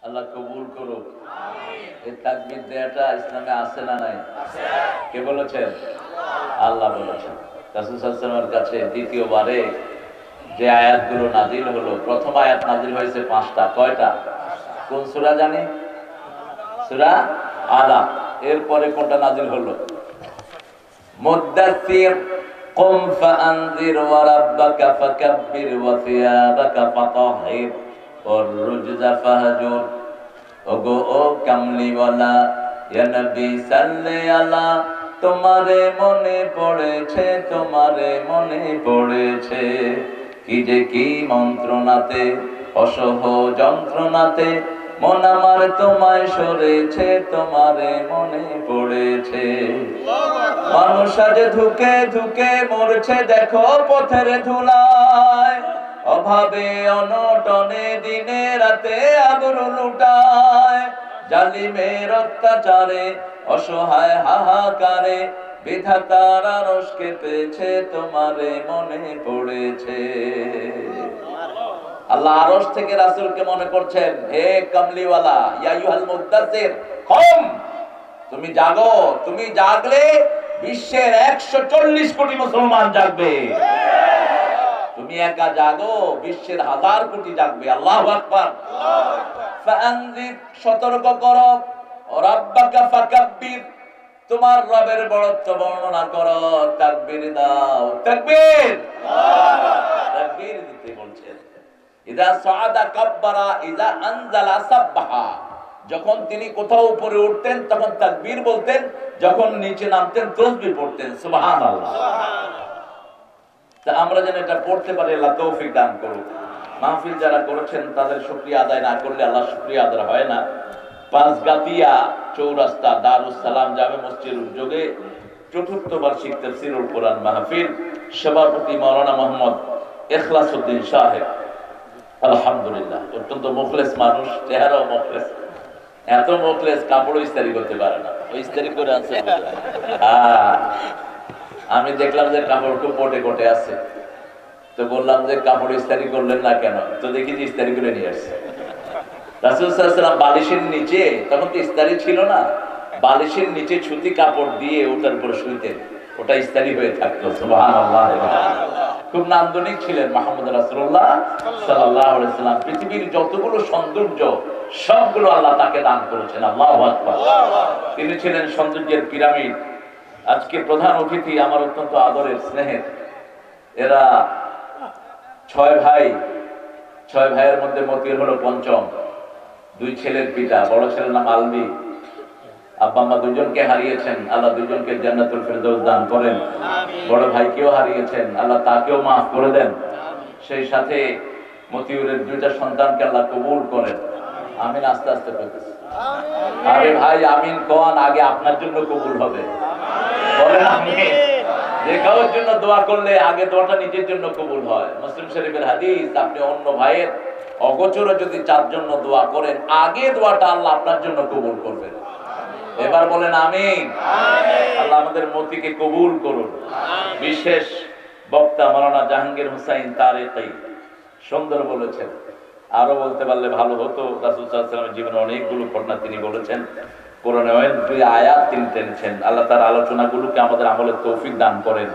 আল্লাহ কবুল করুক। এই তাকবীর দেয়াটা ইসলামে আছে না নাই? কে বলেছেন? আল্লাহ বলেছেন। রাসূল সাল্লাল্লাহু আলাইহি ওয়াসাল্লামের কাছে দ্বিতীয়বারে যে আয়াতগুলো নাজিল হলো, প্রথম আয়াত নাজিল হয়েছে 5টা। কয়টা? কোন সূরা জানি? সূরা আলাক। এরপরে কোনটা নাজিল হলো? মুদ্দাসসির কুম ফাআনজির ওয়া রাব্বাকা ফাকাব্বির ওয়া সিয়াবাকা ফাতাহহির ওয়ার রুজজা ফাহজুর। ওগো ও কামলিওয়ালা, ইয়া নবী সাল্লি আলা, তোমারে মনে পড়েছে, তোমারে মনে পড়েছে, কি যে কি মন্ত্রণাতে, অসহ যন্ত্রণাতে মন আমার তোমায় সরেছে, তোমারে মনে পড়েছে। মানুষ আজ ধুকে ধুকে মরছে দেখো পথের ধুলায়, অভাবে অনটনে দিনে রাতে আবরু লুটায়, জালিমের অত্যাচারে অসহায় হাহাকারে বিধাতার আরশ কেঁপেছে, তোমারে মনে পড়েছে। আল্লাহ আরশ থেকে রাসূলকে মনে করছেন, হে কামলিওয়ালা, ইয়া আইয়ুহাল মুদ্দাসসির কুম, তুমি জাগো, তুমি জাগলে বিশ্বের 140 কোটি মুসলমান জাগবে। তুমি একা জাগো, বিশ্বের 1000 কোটি জাগবে। আল্লাহু আকবার। ফাআনজির, সতর্ক করো, রাব্বাকা ফাকাব্বির, তোমার রবের বড়ত্ব বর্ণনা করো, তাকবীর দাও। তাকবীর, তাকবীর দিতে বলছেন। ইযা সাআদা কাব্বারা, ইযা আনজালা সাব্বাহা, যখন তিনি কোথাও উপরে উঠতেন তখন তাকবীর বলতেন, যখন নিচে নামতেন তাসবিহ পড়তেন। সুবহানাল্লাহ। তা আমরা যেন এটা পড়তে পারি, আল্লাহ তৌফিক দান করুন। মাহফিল যারা করেছেন তাদের শুকরিয়া আদায় না করলে আল্লাহ শুকরিয়া আদায় হয় না। পাঁচগাতিয়া চৌরাস্তা দারুস সালাম জামে মসজিদের উদ্যোগে ৪র্থ বার্ষিক তাফসীরুল কোরআন মাহফিল, সভাপতি মাওলানা মোহাম্মদ ইখলাসউদ্দিন সাহেব। আলহামদুলিল্লাহ, অত্যন্ত মুখলেস মানুষ, চেহারাও মুখলেস। এত মুখলেস কাপড় ইস্তারি করতে পারে না, ওই ইস্তারি করে আছে। আমি দেখলাম যে কাপড় খুব কোটে কোটে আছে, তো বললাম যে কাপড় ইস্তারি করলেন না কেন? তো দেখি যে ইস্তারি করে নিয়ে আসছে। রাসূল সাল্লাল্লাহু আলাইহি ওয়াসাল্লাম বালিশের নিচে, তখন তো ইস্তারি ছিল না, বালিশের নিচে সুতি কাপড় দিয়ে ওটার উপর শুইতেন, ওটা ইস্তারি হয়ে থাকতো। সুবহানাল্লাহ। খুব নান্দনিক ছিলেন মুহাম্মদ রাসূলুল্লাহ সাল্লাল্লাহু আলাইহি ওয়াসাল্লাম। পৃথিবীর যতগুলো সৌন্দর্য সবগুলো আল্লাহ তাকে দান করেছেন। আল্লাহু আকবার। তিনি ছিলেন সৌন্দর্যের পিরামিড। আজকে প্রধান অতিথি আমার অত্যন্ত আদরের স্নেহের, এরা 6 ভাই, 6 ভাইয়ের মধ্যে মতিউর হলো পঞ্চম। 2 ছেলের পিতা, বড় ছেলের নাম আলবি। আব্বা আম্মা দুজনকে হারিয়েছেন, আল্লাহ দুজনকে জান্নাতুল ফেরদৌস দান করেন। বড় ভাইকেও হারিয়েছেন, আল্লাহ তাকেও মাফ করে দেন। সেই সাথে মতিউরের 2টা সন্তানকে আল্লাহ কবুল করেন। আমিন। আস্তে আস্তে বলতেছি। আরে ভাই আমিন কোন, আগে আপনার জন্য কবুল হবে। বলেন আমিন। যে কারোর জন্য দোয়া করলে আগে দোয়াটা নিজের জন্য কবুল হয়। মুসলিম শরীফের হাদিস, আপনি অন্য ভাইয়ের অগোচরে যদি 4 জন্য দোয়া করেন, আগে দোয়াটা আল্লাহ আপনার জন্য কবুল করবেন। এবার বলেন আমিন। আল্লাহ আমাদের মতিকে কবুল করুন। বিশেষ বক্তা মাওলানা জাহাঙ্গীর হুসাইন তারেকি সুন্দর বলেছেন, আরো বলতে পারলে ভালো হতো। রাসূল সাল্লাল্লাহু আলাইহি ওয়াসাল্লামের জীবনে অনেকগুলো ঘটনা তিনি বলেছেন, কোরআনের অনেকগুলো আয়াত তিনি টেনেছেন। আল্লাহ তার আলোচনাগুলোকে আমাদের আমলের তৌফিক দান করেন।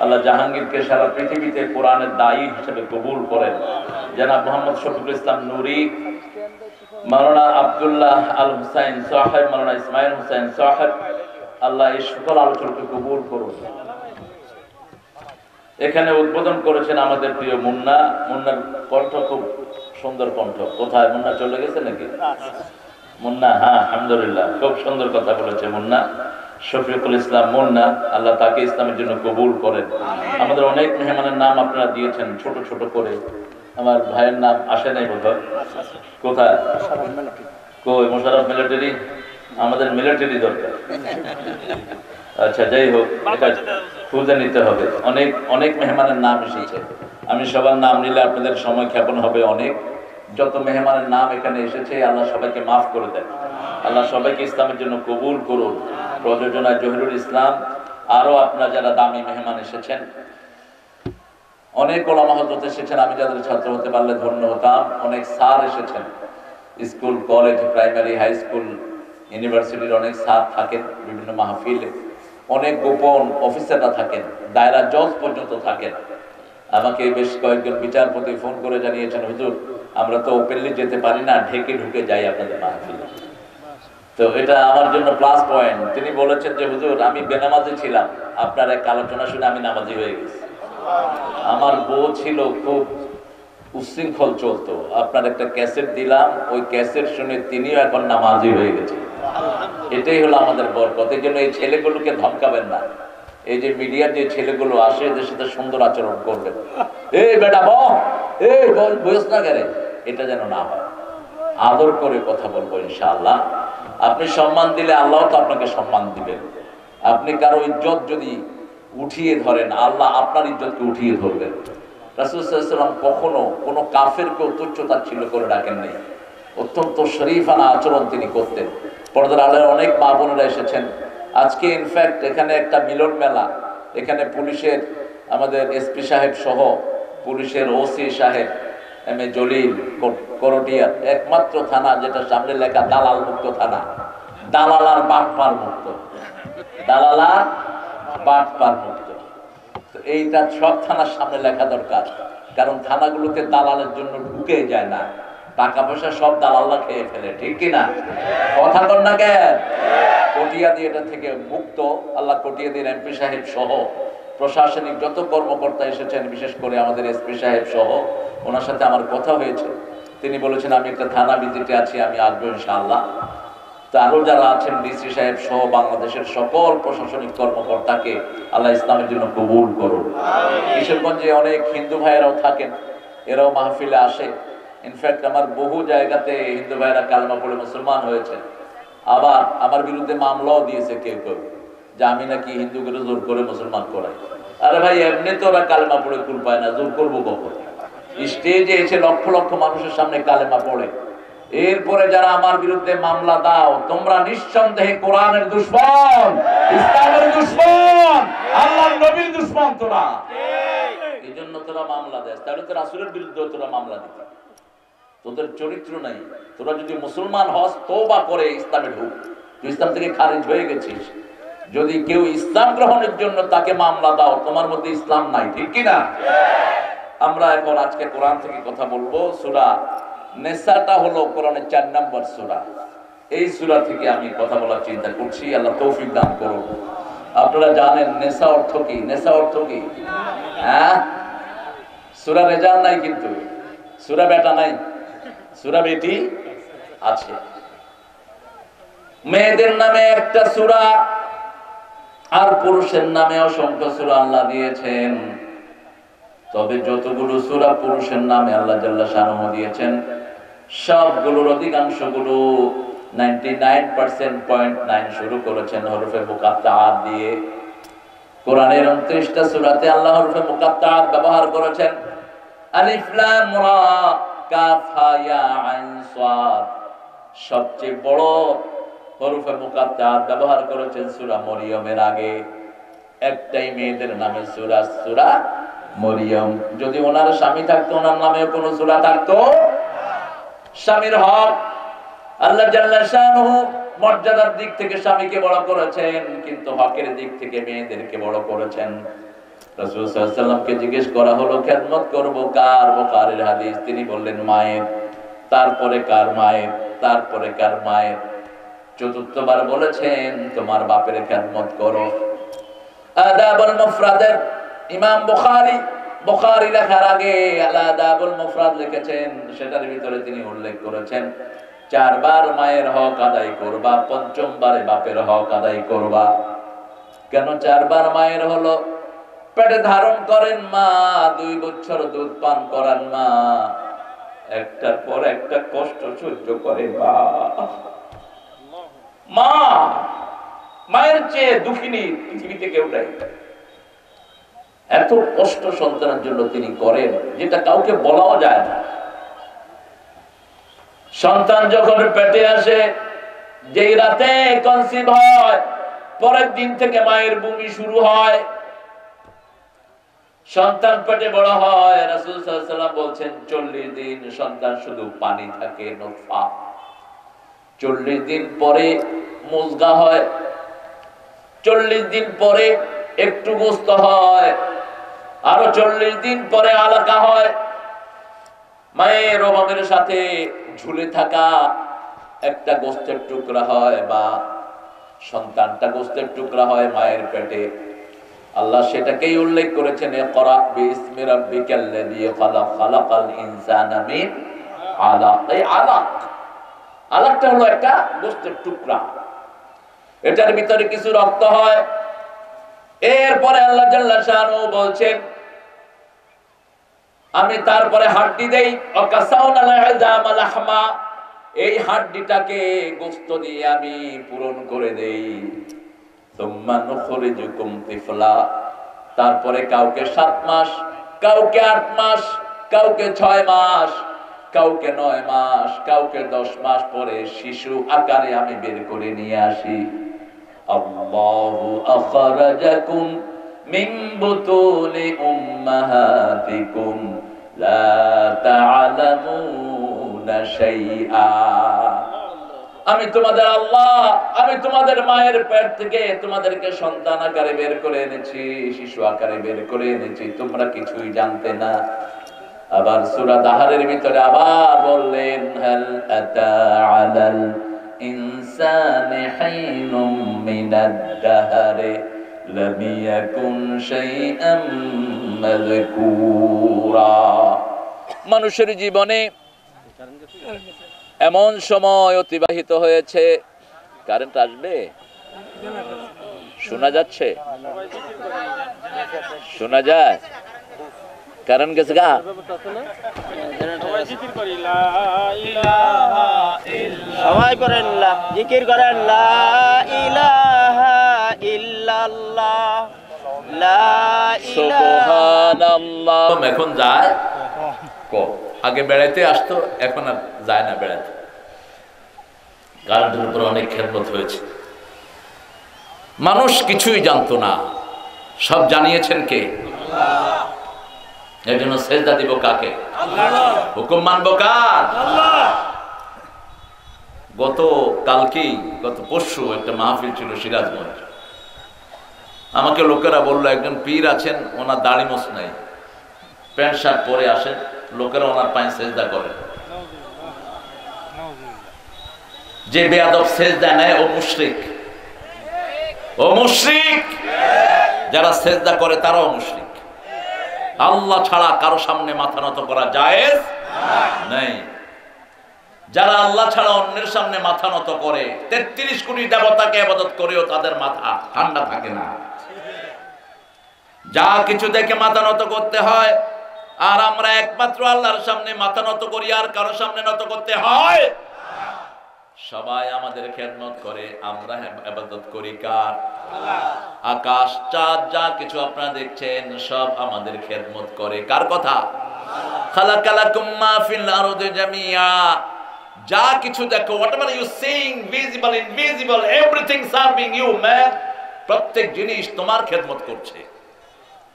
আল্লাহ জাহাঙ্গীরকে সারা পৃথিবীতে কোরআনের দায়ী হিসেবে কবুল করেন। জনাব মোহাম্মদ শফিকুল ইসলাম নুরি, মাওলানা আব্দুল্লাহ আল হুসাইন সাহেব, মাওলানা ইসমাইল হুসাইন সাহেব, আল্লাহ এই সকল আলোচনাকে কবুল করুন। এখানে উদ্বোধন করেছেন আমাদের প্রিয় মুন্না। মুন্নার কণ্ঠ খুব সুন্দর কণ্ঠ। কোথায় মুন্না, চলে গেছে নাকি? মুন্না, হ্যাঁ আলহামদুলিল্লাহ, খুব সুন্দর কথা বলেছে মুন্না। শফিকুল ইসলাম মুন্না, আল্লাহ তাকে ইসলামের জন্য কবুল করেন। আমাদের অনেক মেহমানের নাম আপনারা দিয়েছেন ছোট ছোট করে, আমার ভাইয়ের নাম আসে নাই বোধহয়। কোথায়? কই মোশাররফ মিলিটারি? আমাদের মিলিটারি দরকার। আচ্ছা যাই হোক, এটা খুঁজে নিতে হবে। অনেক অনেক মেহমানের নাম এসেছে, আমি সবার নাম নিলে আপনাদের সময় ক্ষেপণ হবে অনেক। যত মেহমানের নাম এখানে এসেছে আল্লাহ সবাইকে মাফ করে দেন। আল্লাহ সবাইকে ইসলামের জন্য কবুল করুন। প্রযোজনায় জহিরুল ইসলাম, আরো আপনারা যারা দামি মেহমান এসেছেন, অনেক ওলামা হযরত এসেছেন, আমি যাদের ছাত্র হতে পারলে ধন্য হতাম। অনেক স্যার এসেছেন, school, college, primary, high school, ইউনিভার্সিটির অনেক স্যার থাকেন, বিভিন্ন মাহফিলে অনেক গোপন অফিসাররা থাকেন, দায়রা জজ পর্যন্ত থাকেন। আমাকে বেশ কয়েকজন বিচারপতি ফোন করে জানিয়েছেন, হুজুর আমরা তো ওপেনলি যেতে পারি না, ঢেকে ঢুকে যাই আপনাদের মাহফিলে। তো এটা আমার জন্য প্লাস পয়েন্ট। তিনি বলেছেন যে হুজুর আমি বেনামাজি ছিলাম, আপনার এক আলোচনা শুনে আমি নামাজি হয়ে গেছি। আমার বউ ছিল খুব উচ্ছৃঙ্খল চলতো, আপনার একটা ক্যাসেট দিলাম, ওই ক্যাসেট শুনে তিনিও এখন নামাজি হয়ে গেছে। এটাই হলো আমাদের বরকত। এই জন্য এই ছেলেগুলোকে ধমকাবেন না। এই যে মিডিয়ার যে ছেলেগুলো আসে, এদের সাথে সুন্দর আচরণ করবেন। এই বেটা বয়স না গেলে, এটা যেন না হয়। আদর করে কথা বলবো ইনশাআল্লাহ। আপনি সম্মান দিলে আল্লাহ তো আপনাকে সম্মান দিবেন। আপনি কারো ইজ্জত যদি উঠিয়ে ধরেন, আল্লাহ আপনার ইজ্জতকে উঠিয়ে ধরবেন। রাসূল সাল্লাল্লাহু আলাইহি ওয়াসাল্লাম কখনো কোনো কাফেরকে তুচ্ছ-তাচ্ছিল্য করে ডাকেন নাই। অত্যন্ত শরীফানা আচরণ তিনি করতেন। পর্দার আড়ালে অনেক মা বোনেরা এসেছেন। আজকে ইনফ্যাক্ট এখানে একটা মিলন মেলা, এখানে পুলিশের আমাদের এসপি সাহেব সহ পুলিশের ওসি সাহেব এম এ জলিল করটিয়ার একমাত্র থানা যেটা সামনে লেখা দালাল মুক্ত থানা, দালাল আর বাটপার মুক্ত, দালাল আর বাটপার মুক্ত। তো এইটা সব থানার সামনে লেখা দরকার, কারণ থানাগুলোতে দালালের জন্য ঢুকে যায় না, টাকা পয়সা সব দালালরা খেয়ে ফেলে, ঠিক কিনা? কথা বল না কেন? কটিয়াদি এটা থেকে মুক্ত। আল্লাহ কটিয়াদির এমপি সাহেব সহ প্রশাসনিক যত কর্মকর্তা এসেছেন, বিশেষ করে আমাদের এসপি সাহেব সহ, ওনার সাথে আমার কথা হয়েছে। তিনি বলেছেন আমি একটা থানা ভিজিটে আছি, আমি আসবো ইনশাআল্লাহ। তো আরো যারা আছেন ডিসি সাহেব সহ বাংলাদেশের সকল প্রশাসনিক কর্মকর্তাকে আল্লাহ ইসলামের জন্য কবুল করুন। কিশোরগঞ্জে অনেক হিন্দু ভাইয়েরাও থাকেন, এরাও মাহফিলে আসে। ইনফ্যাক্ট আমার বহু জায়গাতে হিন্দু ভাইয়েরা কালেমা পড়ে মুসলমান হয়েছে। আবার আমার বিরুদ্ধে মামলাও দিয়েছে কেউ কেউ, যে আমি নাকি হিন্দুকে জোর করে মুসলমান করাই। আরে ভাই, এমনি তো ওরা কালেমা পড়ে কুল পায় না, জোর করবো কখন? স্টেজে এসে লক্ষ লক্ষ মানুষের সামনে কালেমা পড়ে। এরপরে যারা আমার বিরুদ্ধে মামলা দাও, তোমরা নিঃসন্দেহে কোরআনের দুশমন, ইসলামের দুশমন, আল্লাহর নবীর দুশমন তোরা। এই জন্য তোরা মামলা দেস। তাহলে তো রাসূলের বিরুদ্ধে তোরা মামলা দিত। তোদের চরিত্র নাই। তোরা যদি মুসলমান হস, তওবা করে ইসলামে ঢুক। তুই ইসলাম থেকে খারিজ হয়ে গেছিস। যদি কেউ ইসলাম গ্রহণের জন্য তাকে মামলা দাও, তোমার মধ্যে ইসলাম নাই, ঠিক কিনা? আমরা এখন আজকে কোরআন থেকে কথা বলবো। সূরা নেসাটা হলো কোরআনের 4 নম্বর সূরা। এই সূরা থেকে আমি কথা বলার চিন্তা করছি, আল্লাহ তৌফিক দান করুন। আপনারা জানেন নেসা অর্থ কি? নেসা অর্থ কি? হ্যাঁ, সূরা রেজাল নাই, কিন্তু সূরা বেটা নাই, সূরা বেটি আছে। মেয়েদের নামে একটা সূরা আর পুরুষের নামে অসংখ্য সূরা আল্লাহ দিয়েছেন। তবে যতগুলো সূরা পুরুষের নামে আল্লাহ জাল্লা শানুহু দিয়েছেন, সবগুলোর অধিকাংশগুলো 99.9 শুরু করেছেন হরফে মুকাত্তাআত দিয়ে। কোরআনের 29টা সূরাতে আল্লাহ হরফে মুকাত্তাআত ব্যবহার করেছেন। আলিফ লাম রা কাফ হা ইয়া আইন সাদ। সবচেয়ে বড় হরফে মুকাত্তাআত ব্যবহার করেছেন সূরা মরিয়মের আগে। একটাই মেয়েদের নামে সূরা, সূরা মরিয়ম। যদি ওনার স্বামী থাকতো, ওনার নামে কোনো সূরা থাকতো? স্বামীর হক আল্লাহ জাল্লা শানুহু মর্যাদার দিক থেকে স্বামীকে বড় করেছেন, কিন্তু হকের দিক থেকে মেয়েদেরকে বড় করেছেন। রাসূল সাল্লাল্লাহু আলাইহি ওয়াসাল্লামকে জিজ্ঞেস করা হলো খেদমত করব কার? বুখারীর হাদিস। তিনি বললেন মায়ের। তারপরে কার? মায়ের। তারপরে কার? মায়ের। চতুর্থবার বলেছেন তোমার বাপের খেদমত করো। আদাবুল মুফরাদের ইমাম বুখারী লেখার আগে আদাবুল মুফরাদ লিখেছেন, সেটার ভিতরে তিনি উল্লেখ করেছেন 4 বার মায়ের হক আদায় করবা, 5ম বারে বাপের হক আদায় করবা। কেন 4 বার মায়ের হলো? পেটে ধারণ করেন মা, 2 বছর দুধ পান করান মা, একটার পর একটা কষ্ট সহ্য করে মা। মা, মায়ের চেয়ে দুঃখিনী পৃথিবীতে কেউ নাই। এত কষ্ট সন্তানের জন্য তিনি করেন, যেটা কাউকে বলাও যায় না। সন্তান যখন পেটে আসে, যেই রাতে কনসিভ হয়, পরের দিন থেকে মায়ের বমি শুরু হয়। সন্তান পেটে বড় হয়, রাসূল সাল্লাল্লাহু আলাইহি ওয়াসাল্লাম বলছেন 40 দিন সন্তান শুধু পানি থাকে, নুতফা। 40 দিন পরে মুজগা হয়, 40 দিন পরে একটু গোস্ত হয়, আরো 40 দিন পরে আলাকা হয়। মায়ের রোমের সাথে ঝুলে থাকা একটা গোস্তের টুকরা হয়, বা সন্তানটা গোস্তের টুকরা হয় মায়ের পেটে। আল্লাহ সেটাকেই উল্লেখ করেছেন, ইকরা বিইসমি রাব্বিকাল্লাযী খালাক, খালাকাল ইনসানা মিন আলাক। এই আলাক, আলাকটা হলো একটা গোস্তের টুকরা, এটার ভিতরে কিছু রক্ত হয়। এরপরে আল্লাহ জাল্লা শাআনহু বলছেন, আমি তারপরে হাড্ডি দেই, ওয়াকাসাউনাল ইযামা লাহমা, এই হাড্ডিটাকে গোশত দিয়ে আমি পূরণ করে দেই। সুম্মা নুখরিজুকুম তিফলা, তারপরে কাউকে 7 মাস, কাউকে 8 মাস, কাউকে 6 মাস, কাউকে 9 মাস, কাউকে 10 মাস পরে শিশু আকারে আমি বের করে নিয়ে আসি। আল্লাহু আখরাজাকুম মিন বুতুনি উম্মাহাতিকুম লা তা'লামুনা শাইআ। আমি তোমাদের আল্লাহ, আমি তোমাদের মায়ের পেট থেকে তোমাদেরকে সন্তান আকারে বের করে এনেছি, শিশু আকারে বের করে এনেছি, তোমরা কিছুই জানতে না। আবার সূরা দাহরের ভিতরে আবার বললেন, হাল আতা আলাল ইনসানি হাইনুম মিনাদ দাহরি লাম ইয়াকুন শাইআম মাযকুরা। মানুষের জীবনে এমন সময় অতিবাহিত হয়েছে, কারেন্ট আসবে, শোনা যাচ্ছে, শোনা যায়, কারেন্ট গেছে গা, সবাই করেন জিকির করেন, লা ইলাহা ইল্লাল্লাহ, লা সুবহানাল্লাহ। এখন যায় আগে বেড়াইতে আসতো, এখন আর যায় না বেড়াতে। কারেন্টের উপর অনেক খেদমত হয়েছে, মানুষ কিছুই জানতো না, সব জানিয়েছেন কে? আল্লাহ। এর জন্য সেজদা দিব কাকে? আল্লাহ। হুকুম মানবো কার? আল্লাহ। গত পরশু একটা মাহফিল ছিল সিরাজগঞ্জ। আমাকে লোকেরা বললো, একজন পীর আছেন, ওনার দাড়ি মোছ নাই, প্যান্ট শার্ট পরে আসেন, লোকেরা ওনার পায়ে সেজদা করে। যে বেয়াদব সেজদা নেয় ও মুশরিক, ও মুশরিক। যারা সেজদা করে তারাও মুশরিক। আল্লাহ ছাড়া কারো সামনে মাথা নত করা জায়েজ নেই। যারা আল্লাহ ছাড়া অন্যের সামনে মাথা নত করে, 33 কোটি দেবতাকে ইবাদত করেও তাদের মাথা ঠান্ডা থাকে না। যা কিছু দেখে মাথা নত করতে হয়, আর আমরা একমাত্র আল্লাহর সামনে মাথা নত করি, আর কারো সামনে নত করতে হয়? সবাই আমাদের খেদমত করে, আমরা ইবাদত করি কার? আল্লাহ। আকাশ চাঁদ যা কিছু আপনারা দেখছেন সব আমাদের খেদমত করে, কার কথা? আল্লাহ। খালাকালাকুম মা ফিল আরদি জামিআ, যা কিছু দেখো, whatever you seeing, visible, invisible, everything serving you man, প্রত্যেক জিনিস তোমার খেদমত করছে,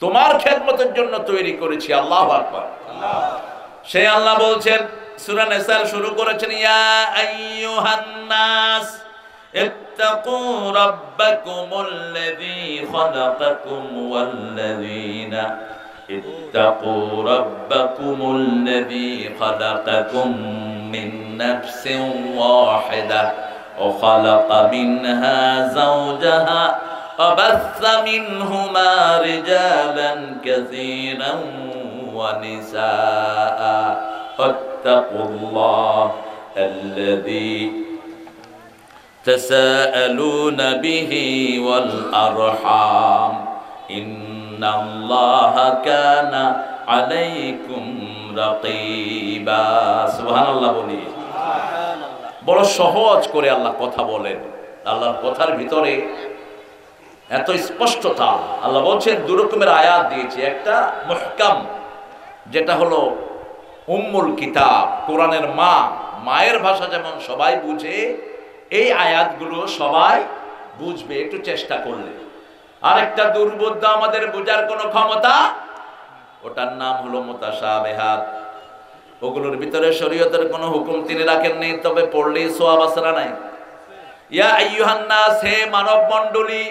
তোমার খেদমতের জন্য তৈরি করেছি। আল্লাহু আকবার। আল্লাহ। সেই আল্লাহ বলছেন, সূরা নিসা শুরু করেছেন, ইয়া আইয়ুহান নাস ইত্তাকু রাব্বাকুমুল্লাযী খালাকাকুম ওয়াল্লাযীনা ইত্তাকু রাব্বাকুমুল্লাযী খালাকাকুম মিন নাফসিন ওয়াহিদা ওয়া খালাকা মিনহা যাওজাহা ওয়া বাসসা মিনহুমা রিজালান কাসীরান ওয়া নিসাআ واتقوا الله الذي تساءلون به والأرحام إن الله كان عليكم رقيبا سبحان الله বলি। বড় সহজ করে আল্লাহ কথা বলেন, আল্লাহর কথার ভিতরে এত স্পষ্টতা। আল্লাহ বলছেন দুই রকমের আয়াত দিয়েছে, একটা মুহকাম, যেটা হলো উম্মুল কিতাব, কোরআনের মা, মায়ের ভাষা যেমন সবাই বুঝে, এই আয়াতগুলো সবাই বুঝবে একটু চেষ্টা করলে। আরেকটা দুর্বোধ্য, আমাদের বোঝার কোনো ক্ষমতা ওটার নাম হলো মুতাশাবিহাত। ওগুলোর ভিতরে শরীয়তের কোনো হুকুম তিনি রাখেননি, তবে পড়লেই সওয়াব আসরা নাই। ইয়া আইয়ুহান নাস, হে মানব মণ্ডলী,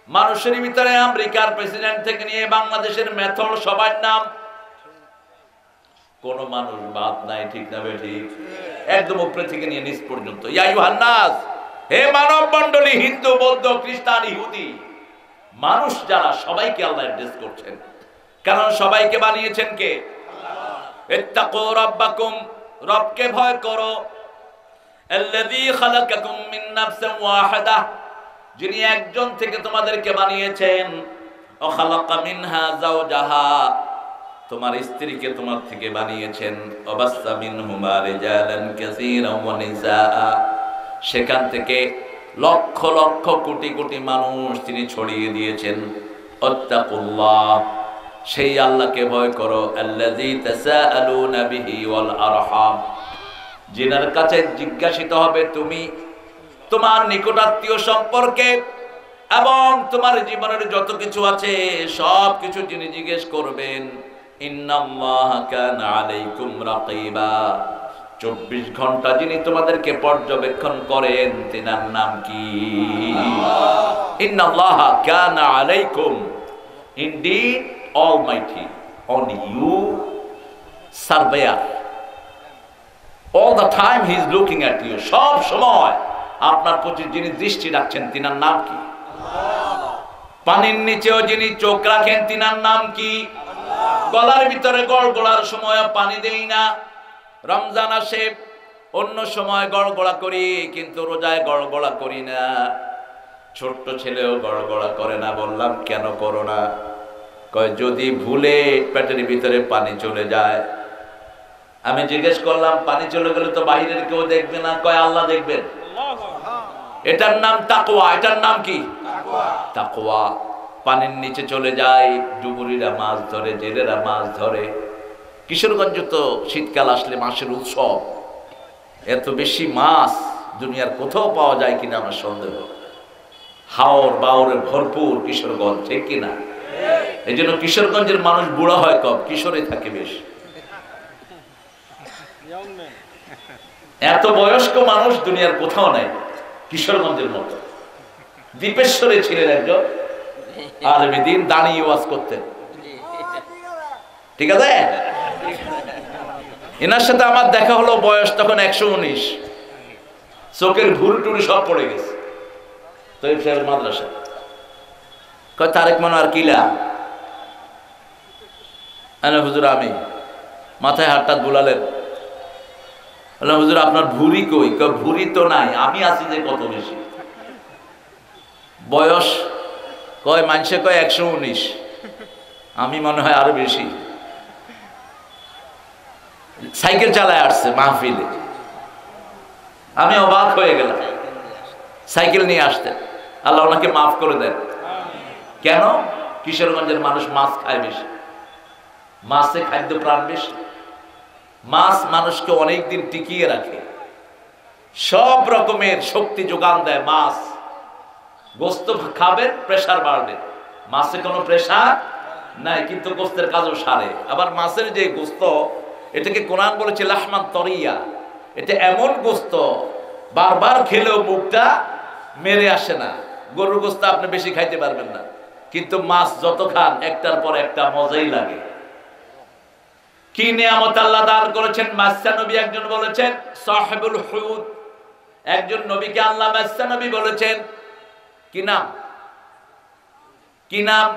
মানুষের ভিতরে আমেরিকার প্রেসিডেন্ট থেকে নিয়ে বাংলাদেশের মেথর সবার নাম, কোন মানুষ বাদ নাই, ঠিক না বেঠিক? একদম উপরে থেকে নিয়ে নিচ পর্যন্ত। ইয়া আইয়ুহান নাস, হে মানব মণ্ডলী, হিন্দু, বৌদ্ধ, খ্রিস্টান, ইহুদি, মানুষ যারা, সবাইকে আল্লাহ অ্যাড্রেস করছেন। কারণ সবাইকে বানিয়েছেন কে? আল্লাহ। ইত্তাকু রাব্বাকুম, রবকে ভয় করো। আল্লাযী খালাকাকুম মিন নাফসিন ওয়াহিদাহ, যিনি একজন থেকে তোমাদেরকে বানিয়েছেন। ও খালাকা মিনহা যাওজাহা, তোমার স্ত্রীকে তোমার থেকে বানিয়েছেন। ওয়াবাসসা মিনহুমা রিজালান কাসীরান ওয়া নিসাআ, সেখান থেকে লক্ষ লক্ষ কোটি কোটি মানুষ তিনি ছড়িয়ে দিয়েছেন। আত্তাকুল্লাহ, সেই আল্লাহকে ভয় করো। আল্লাযী তাসাআলুনা বিহি ওয়াল আরহাম, যিনার কাছে জিজ্ঞাসিত হবে তুমি তোমার নিকটাত্মীয় সম্পর্কে এবং তোমার জীবনের যত কিছু আছে সব কিছু যিনি জিজ্ঞেস করবেন। ইন্নাল্লাহা কানা আলাইকুম রাকিবা, 24 ঘন্টা যিনি তোমাদেরকে পর্যবেক্ষণ করেন, তিনার নাম কি? ইন্নাল্লাহা কানা আলাইকুম, indeed almighty, on you surveyor, all the time he is looking at you, সব সময় আপনার প্রতি যিনি দৃষ্টি রাখছেন, তিনার নাম কি? পানির নিচেও যিনি চোখ রাখেন, তিনার নাম কি? গলার ভিতরে গড়গড়ার সময় পানি দেই না, রমজান আসে অন্য সময় গড়গড়া করি, কিন্তু রোজায় গড়গড়া করি না। ছোট্ট ছেলেও গড়গড়া করে না। বললাম কেন করো না? কয় যদি ভুলে পেটের ভিতরে পানি চলে যায়। আমি জিজ্ঞেস করলাম পানি চলে গেলে তো বাহিরের কেউ দেখবে না? কয় আল্লাহ দেখবেন। এটার নাম তাকওয়া। এটার নাম কি? তাকওয়া। পানির নিচে চলে যায়, ডুবুরিরা মাছ ধরে, জেলেরা মাছ ধরে। কিশোরগঞ্জ তো শীতকাল আসলে মাছের উৎসব, এত বেশি মাছ দুনিয়ার কোথাও পাওয়া যায় কিনা আমার সন্দেহ। হাওর বাওরে ভরপুর কিশোরগঞ্জ, ঠিক কিনা? এই জন্য কিশোরগঞ্জের মানুষ বুড়া হয় কম, কিশোরে থাকে বেশ। এত বয়স্ক মানুষ দুনিয়ার কোথাও নাই কিশোরগঞ্জের মতো। দীপেশ্বরে ছিলেন একজন আলেম দ্বীন, দাঁড়িয়ে ওয়াজ করতেন, ঠিক আছে? এনার সাথে আমার দেখা হলো, বয়স তখন 119, চোখের ভুল টুরি সব পড়ে গেছে। তৈব সাহেবের মাদ্রাসা। কয় তারেক মনোয়ার কিলা? হুজুর আমি। মাথায় হাতটা বুলালেন। বললাম হুজুর আপনার ভুঁড়ি কই? কয় ভুঁড়ি তো নাই, আমি আছি যে কত বেশি। বয়স কয় মানুষে কয় 119, আমি মনে হয় আরো বেশি। সাইকেল চালায় আসছে মাহফিলে, আমি অবাক হয়ে গেলাম। সাইকেল নিয়ে আসতেন, আল্লাহ ওনাকে মাফ করে দেন। কেন? কিশোরগঞ্জের মানুষ মাছ খায় বেশি, মাছে খাদ্য প্রাণ বেশি। মাছ মানুষকে অনেকদিন টিকিয়ে রাখে, সব রকমের শক্তি যোগান দেয় মাছ। গোস্ত খাবেন প্রেসার বাড়বে, মাছে কোনো প্রেসার নাই, কিন্তু গোস্তের কাজও সারে। আবার মাছের যে গোস্ত, এটাকে কোরআন বলেছে লাহমান তরিয়া, এটা এমন গোস্ত বারবার খেলেও মুখটা মেরে আসে না। গরুর গোস্ত আপনি বেশি খাইতে পারবেন না, কিন্তু মাছ যত খান একটার পর একটা মজাই লাগে। কি নিয়ামত আল্লাহ দান করেছেন। মাসা নবী একজন বলেছেন সাহেবুল হুদ, একজন নবীকে আল্লাহ মাসা নবী বলেছেন। কি নাম? কি নাম?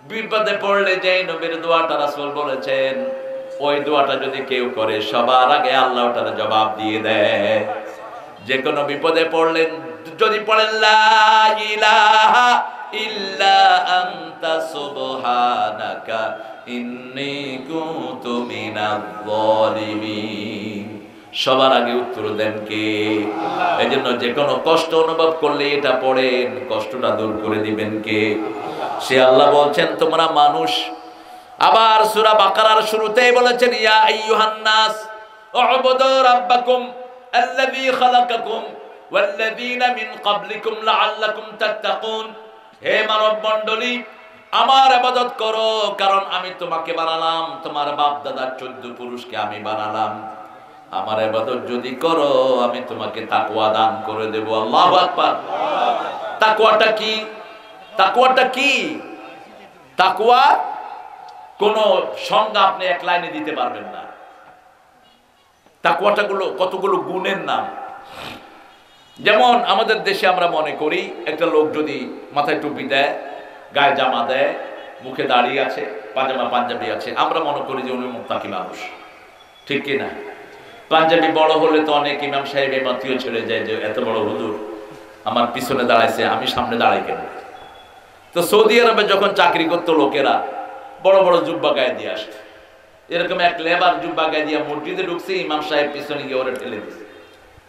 বিপদে পড়লে যে নবীর দোয়াটা রাসূল বলেছেন, ওই দোয়াটা যদি কেউ করে সবার আগে আল্লাহ ওটার জবাব দিয়ে দেয়। যে কোনো বিপদে পড়লেন যদি পড়েন লা ইলাহা ইল্লা আনতা সুবহানাকা ইন্নী কুনতু মিনাজ জালিমিন, সবার আগে উত্তর দেন কে? আল্লাহ। এজন্য যে কোনো কষ্ট অনুভব করলে এটা পড়েন, কষ্টটা দূর করে দিবেন কে? সে আল্লাহ বলছেন তোমরা মানুষ। আবার সূরা বাকারার শুরুতেই বলেছেন ইয়া আইয়ুহান নাস উ'বুদু রাব্বাকুম আল্লাযী খালাকাকুম ওয়াল্লাযীনা মিন ক্বাবলিকুম লাআল্লাকুম তাত্তাকুন। হে মানব মণ্ডলী, আমার ইবাদত করো, কারণ আমি তোমাকে বানালাম, তোমার বাপ দাদার 14 পুরুষকে আমি বানালাম। আমার ইবাদত যদি করো আমি তোমাকে তাকওয়া দান করে দেব। আল্লাহু আকবার। তাকওয়াটা কি? তাকওয়াটা কি? তাকওয়া কোন সংজ্ঞা আপনি এক লাইনে দিতে পারবেন না। তাকওয়াটা কতগুলো গুণের নাম। যেমন আমাদের দেশে আমরা মনে করি একটা লোক যদি মাথায় টুপি দেয়, গায়ে জামা দেয়, মুখে দাড়ি আছে, পাজামা পাঞ্জাবি আছে, আমরা মনে করি যে উনি মুত্তাকি মানুষ, ঠিক কি না? পাঞ্জাবি বড় হলে তো অনেক ইমাম সাহেব এমাতিও ছেড়ে যায় যে এত বড় হুজুর আমার পিছনে দাঁড়াইছে, আমি সামনে দাঁড়াই কেন? তো সৌদি আরবে যখন চাকরি করতো লোকেরা বড় বড় জুব্বা গায়ে দিয়ে আসতো। এরকম এক লেবার জুব্বা গায়ে দিয়ে মসজিদে ঢুকছে, ইমাম সাহেব পিছনে গিয়ে ওরা ঠেলে দিচ্ছে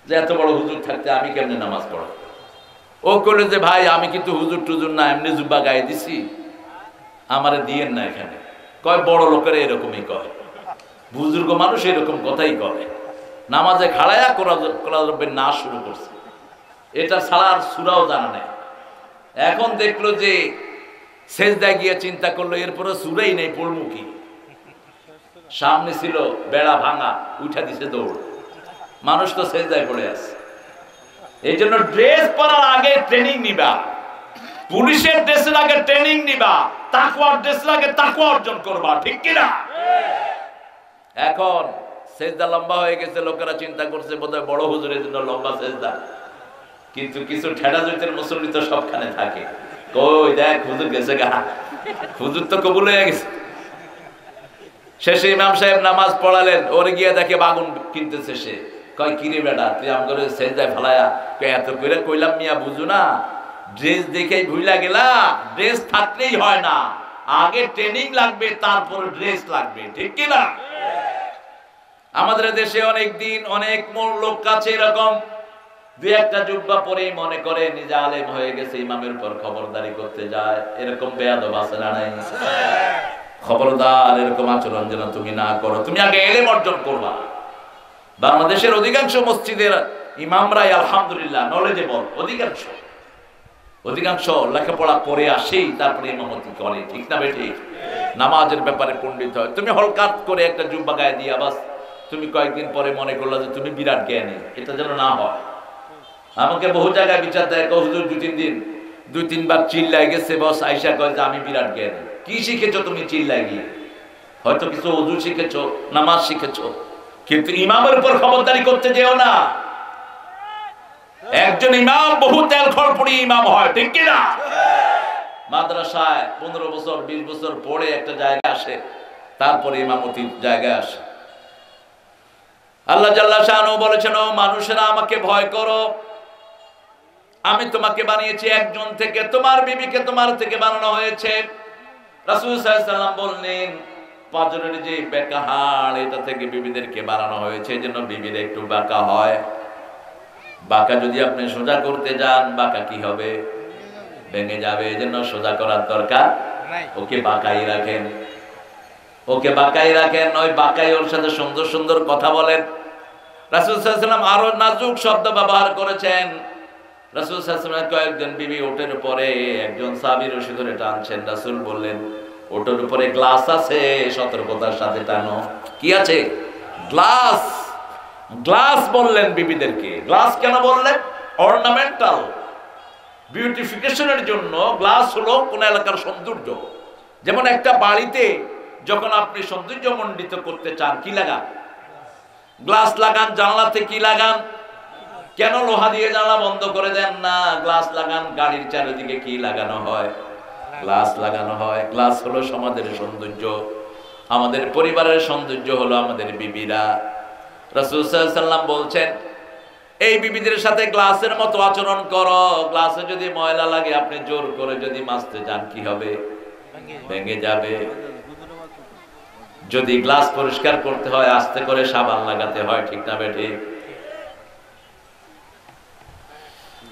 যে এত বড় হুজুর থাকতে আমি কেমনে নামাজ পড়া? ও করলে যে ভাই আমি কিন্তু হুজুর টুজুর না, এমনি জুব্বা গায়ে দিছি, আমারে দিয়েন না এখানে। কয় বড় লোকেরা এরকমই কয়, বুজুর্গ মানুষ এরকম কথাই কয়। নামাজে খাড়ায়া কোরআন না শুরু করছে, এটা ছাড়া আর সূরাও জানা নেই। এখন দেখলো যে সেজদায় গিয়ে চিন্তা করলো এরপরে সূরাই নেই, পড়মু কি? সামনে ছিল বেড়া ভাঙা, উঠা দিছে দৌড়, মানুষ তো সেজদায় পড়ে আছে। এই জন্য ড্রেস পরার আগে ট্রেনিং নিবা, পুলিশের ড্রেসের আগে ট্রেনিং নিবা, তাকওয়ার ড্রেসের আগে তাকওয়া অর্জন করবা, ঠিক কিনা? এখন সেজদা লম্বা হয়ে গেছে, লোকেরা চিন্তা করছে বোধহয় বড় হুজুরের জন্য লম্বা সেজদা, কিন্তু কিছু ঠেডা জৈতের মুসল্লি তো সবখানে থাকে, কই দেখ হুজুর গেছে গা, হুজুর তো কবুল হয়ে গেছে। শেষে ইমাম সাহেব নামাজ পড়ালেন, ওরে গিয়ে দেখে বাগুন কিনতেছে সে। কয় কিরে বেটা তুই আমগো সেজদায় ফেলায়া এত করে কইলাম মিয়া বুঝু না, ড্রেস দেখেই ভুইলা গেলা। ড্রেস থাকলেই হয় না, আগে ট্রেনিং লাগবে, তারপর ড্রেস লাগবে, ঠিক কি না? আমাদের দেশে অনেক দিন অনেক লোক কাছে এরকম দুই একটা জুব্বা পরে মনে করে নিজে আলেম হয়ে গেছে, ইমামের উপর খবরদারি করতে যায়। এরকম বেয়াদব আছে না নাই? খবরদার, এরকম আচরণ যেন তুমি না করো। তুমি আগে এলেম অর্জন করবা। বাংলাদেশের অধিকাংশ মসজিদের ইমামরাই আলহামদুলিল্লাহ নলেজেবল, অধিকাংশ লেখাপড়া করে আসেই তারপরে ইমামতি করে, ঠিক না বেঠি? নামাজের ব্যাপারে পণ্ডিত হয়। তুমি হলকাত করে একটা জুব্বা গায়ে দিয়া বাস তুমি কয়েকদিন পরে মনে করলা যে তুমি বিরাট জ্ঞানী, এটা যেন না হয়। আমাকে বহু জায়গায় বিচার দেয়, হুজুর দুই তিনবার চিল্লাই গেছে, বস আইসা কয় যে আমি বিরাট জ্ঞানী। কি শিখেছো তুমি চিল্লাই গিয়ে? হয়তো কিছু ওযু শিখেছো, নামাজ শিখেছো, কিন্তু ইমামের উপর খবরদারি করতে যেও না। একজন ইমাম বহু তেল খড়পড়ি ইমাম হয়, ঠিক কি না? মাদ্রাসায় 15 বছর 20 বছর পড়ে একটা জায়গায় আসে, তারপরে ইমামতির জায়গায় আসে। আল্লাহ জাল্লা শানহু বলেছেন, ও মানুষেরা আমাকে ভয় করো, আমি তোমাকে বানিয়েছি একজন থেকে, তোমার বিবিকে তোমার থেকে বানানো হয়েছে। রাসূল সাল্লাল্লাহু আলাইহি ওয়াসাল্লাম বললেন পাঁজরের যে বেঁকা হাড়, এটা থেকে বিবিদেরকে বানানো হয়েছে, এই জন্য বিবির একটু বাঁকা হয়। বাঁকা যদি আপনি সোজা করতে যান, বাঁকা কি হবে? ভেঙে যাবে। এই জন্য সোজা করার দরকার, ওকে বাঁকাই রাখেন, ওকে বাঁকাই রাখেন। ওই বাঁকাই ওর সাথে সুন্দর সুন্দর কথা বলেন। রাসূল সাল্লাল্লাহু আলাইহি ওয়াসাল্লাম আরো নাজুক শব্দ ব্যবহার করেছেন। রাসূল সাল্লাল্লাহু আলাইহি ওয়াসাল্লাম কয়েকজন বিবি ওটের উপরে একজন সাহাবী রশি ধরে টানছেন। রাসূল বললেন, ওটের উপরে গ্লাস আছে, সতর্কতার সাথে টানো। কি আছে? গ্লাস। গ্লাস বললেন বিবিদেরকে। গ্লাস কেন বললেন? অর্নামেন্টাল, বিউটিফিকেশনের জন্য গ্লাস হলো কোন এলাকার সৌন্দর্য। যেমন একটা বাড়িতে যখন আপনি সৌন্দর্যমণ্ডিত করতে চান, কি লাগান? গ্লাস লাগান। জানলাতে কি লাগান? কেন লোহা দিয়ে জানলা বন্ধ করে দেন না? গ্লাস লাগান। গাড়ির চারিদিকে কি লাগানো হয়? গ্লাস লাগানো হয়। গ্লাস হলো সমাজের সৌন্দর্য, আমাদের পরিবারের সৌন্দর্য হলো আমাদের বিবিরা। রাসূল সাল্লাল্লাহু আলাইহি ওয়াসাল্লাম বলছেন, এই বিবিদের সাথে গ্লাসের মতো আচরণ করো। গ্লাসে যদি ময়লা লাগে, আপনি জোর করে যদি মাজতে যান, কি হবে? ভেঙে যাবে। যদি গ্লাস পরিষ্কার করতে হয়, আস্তে করে সাবান লাগাতে হয়, ঠিক না বেঠি?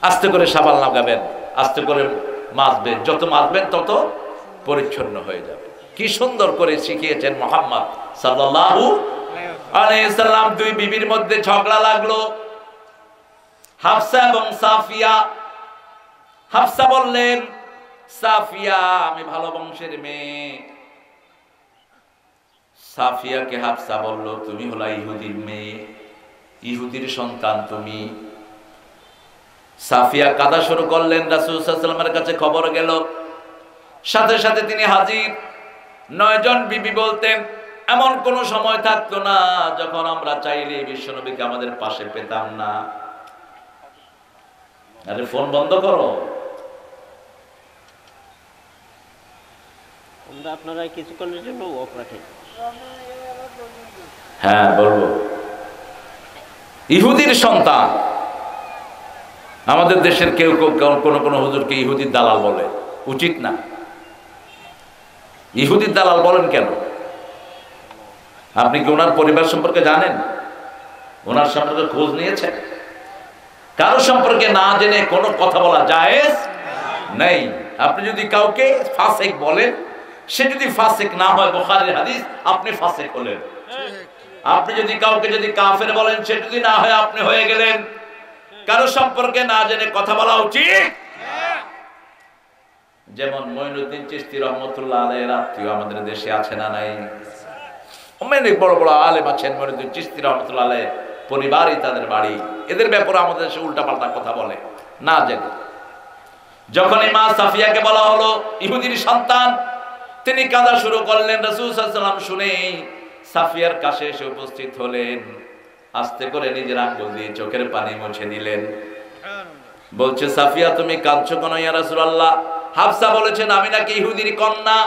আস্তে করে সাবান লাগাবেন, আস্তে করে মাজবেন। যত মাজবেন তত পরিচ্ছন্ন হয়ে যাবে। কি সুন্দর করে শিখিয়েছেন মুহাম্মদ সাল্লাল্লাহু আলাইহি সাল্লাম। দুই বিবির মধ্যে ঝগড়া লাগলো, হাফসা এবং সাফিয়া। হাফসা বললেন, সাফিয়া আমি ভালো বংশের মেয়ে। সাফিয়াকে হাফসা বলল, তুমি হলা ইহুদির মেয়ে, ইহুদির সন্তান তুমি। সাফিয়া কাঁদা শুরু করলেন। রাসূল সাল্লাল্লাহু আলাইহি ওয়াসাল্লামের কাছে খবর গেল, সাথে সাথে তিনি হাজির। 9 জন বিবি বলতেন, এমন কোন সময় থাকতো না যখন আমরা চাইলে বিশ্বনবীকে আমাদের পাশে পেতাম না। আরে ফোন বন্ধ করো। আমরা আপনারা কিছুক্ষণের জন্য অফ রাখেন। হ্যাঁ বলবো। ইহুদির সন্তান। আমাদের দেশের কেউ কোন হুজুরকে ইহুদির দালাল বলে, উচিত না। ইহুদির দালাল বলেন কেন? আপনি কি ওনার পরিবার সম্পর্কে জানেন? ওনার সম্পর্কে খোঁজ নিয়েছেন? কারো সম্পর্কে না জেনে কোনো কথা বলা জায়েজ নেই। আপনি যদি কাউকে ফাসিক বলেন, সে যদি ফাসিক না হয়, বুখারীর হাদিস, আপনি ফাসিক হলেন। আপনি যদি কাউকে যদি কাফের বলেন, সে যদি না হয়, আপনি হয়ে গেলেন। কারো সম্পর্কে না জেনে কথা বলা উচিত। যেমন মঈনুদ্দিন চিশতি রহমতুল্লাহ আলাইহির আত্মীয় আমাদের দেশে আছে না নাই? অনেক বড় বড় আলেম আছেন মঈনুদ্দিন চিশতি রহমতুল্লাহ আলাইহির পরিবারই তাদের বাড়ি। এদের ব্যাপারে আমাদের দেশে উল্টাপাল্টা কথা বলে না জেনে। যখনই মা সাফিয়াকে বলা হলো ইহুদির সন্তান, তিনি কাঁদা শুরু করলেন। রাসূল সাল্লাল্লাহু আলাইহি ওয়াসাল্লাম শুনে সাফিয়ার কাছে এসে উপস্থিত হলেন। আস্তে করে নিজের আঙ্গুল দিয়ে চোখের পানি মুছে দিলেন। বলছে, সাফিয়া তুমি কাঁদছো কেন ইয়া রাসূলুল্লাহ? হাফসা বলেছেন আমি নাকি ইহুদির কন্যা।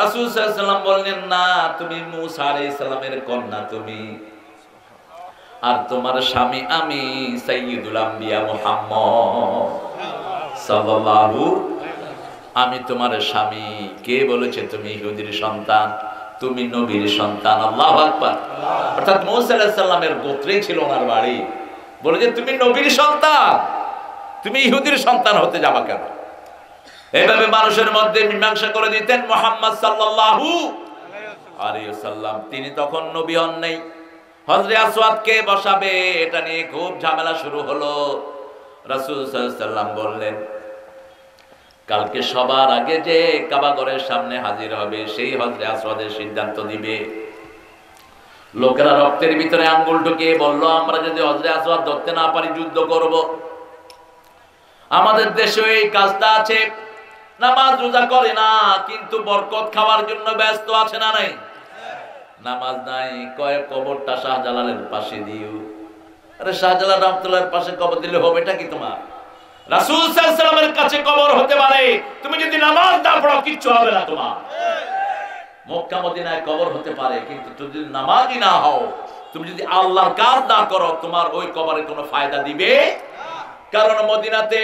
রাসূল সাল্লাল্লাহু আলাইহি ওয়াসাল্লাম বললেন, না, তুমি মূসা আলাইহিস সালামের কন্যা তুমি, আর তোমার স্বামী আমি সাইয়্যিদুল আম্বিয়া মুহাম্মদ সাল্লাল্লাহু। আমি তোমার স্বামী। কে বলেছে তুমি ইহুদির সন্তান? তুমি নবীর সন্তান। আল্লাহু আকবার। অর্থাৎ মূসা আলাইহিস সালামের গোত্রেই ছিল ওনার বাড়ি। বলে যে তুমি নবীর সন্তান, তুমি ইহুদির সন্তান হতে যাবা কেন? এইভাবে মানুষের মধ্যে মীমাংসা করে দিতেন মুহাম্মদ সাল্লাল্লাহু আলাইহি ওয়াসাল্লাম। তিনি তখন নবী হন নাই। হযরত আসওয়াদকে বসাবে, এটা নিয়ে খুব ঝামেলা শুরু হলো। রাসূল সাল্লাল্লাহু আলাইহি ওয়াসাল্লাম বললেন, কালকে সবার আগে যে কাবা ঘরের সামনে হাজির হবে, সেই হযরত আসওয়াদের সিদ্ধান্ত দিবে। লোকেরা রক্তের ভিতরে আঙ্গুল ঢুকিয়ে বলল, আমরা যদি হযরত আসওয়াদ ধরতে না পারি যুদ্ধ করব। আমাদের দেশে এই কাজটা আছে, নামাজ রোজা করে না, কিন্তু বরকত খাওয়ার জন্য ব্যস্ত আছে না নাই? নামাজ নাই, কয় কবরটা শাহজালালের পাশে দিও। আরে শাহজালাল রহমাতুল্লাহর পাশে কবর দিলে হবেটা কি তোমার? রাসূল সাল্লাল্লাহু আলাইহি ওয়াসাল্লামের কাছে কবর হতে পারে, তুমি যদি নামাজ না পড়ো কিচ্ছু হবে না তোমার। মক্কা মদিনায় কবর হতে পারে, কিন্তু তুমি যদি নামাজি না হও, তুমি যদি আল্লাহর কাজ না করো, তোমার ওই কবরে কোনো ফায়দা দিবে না। কারণ মদিনাতে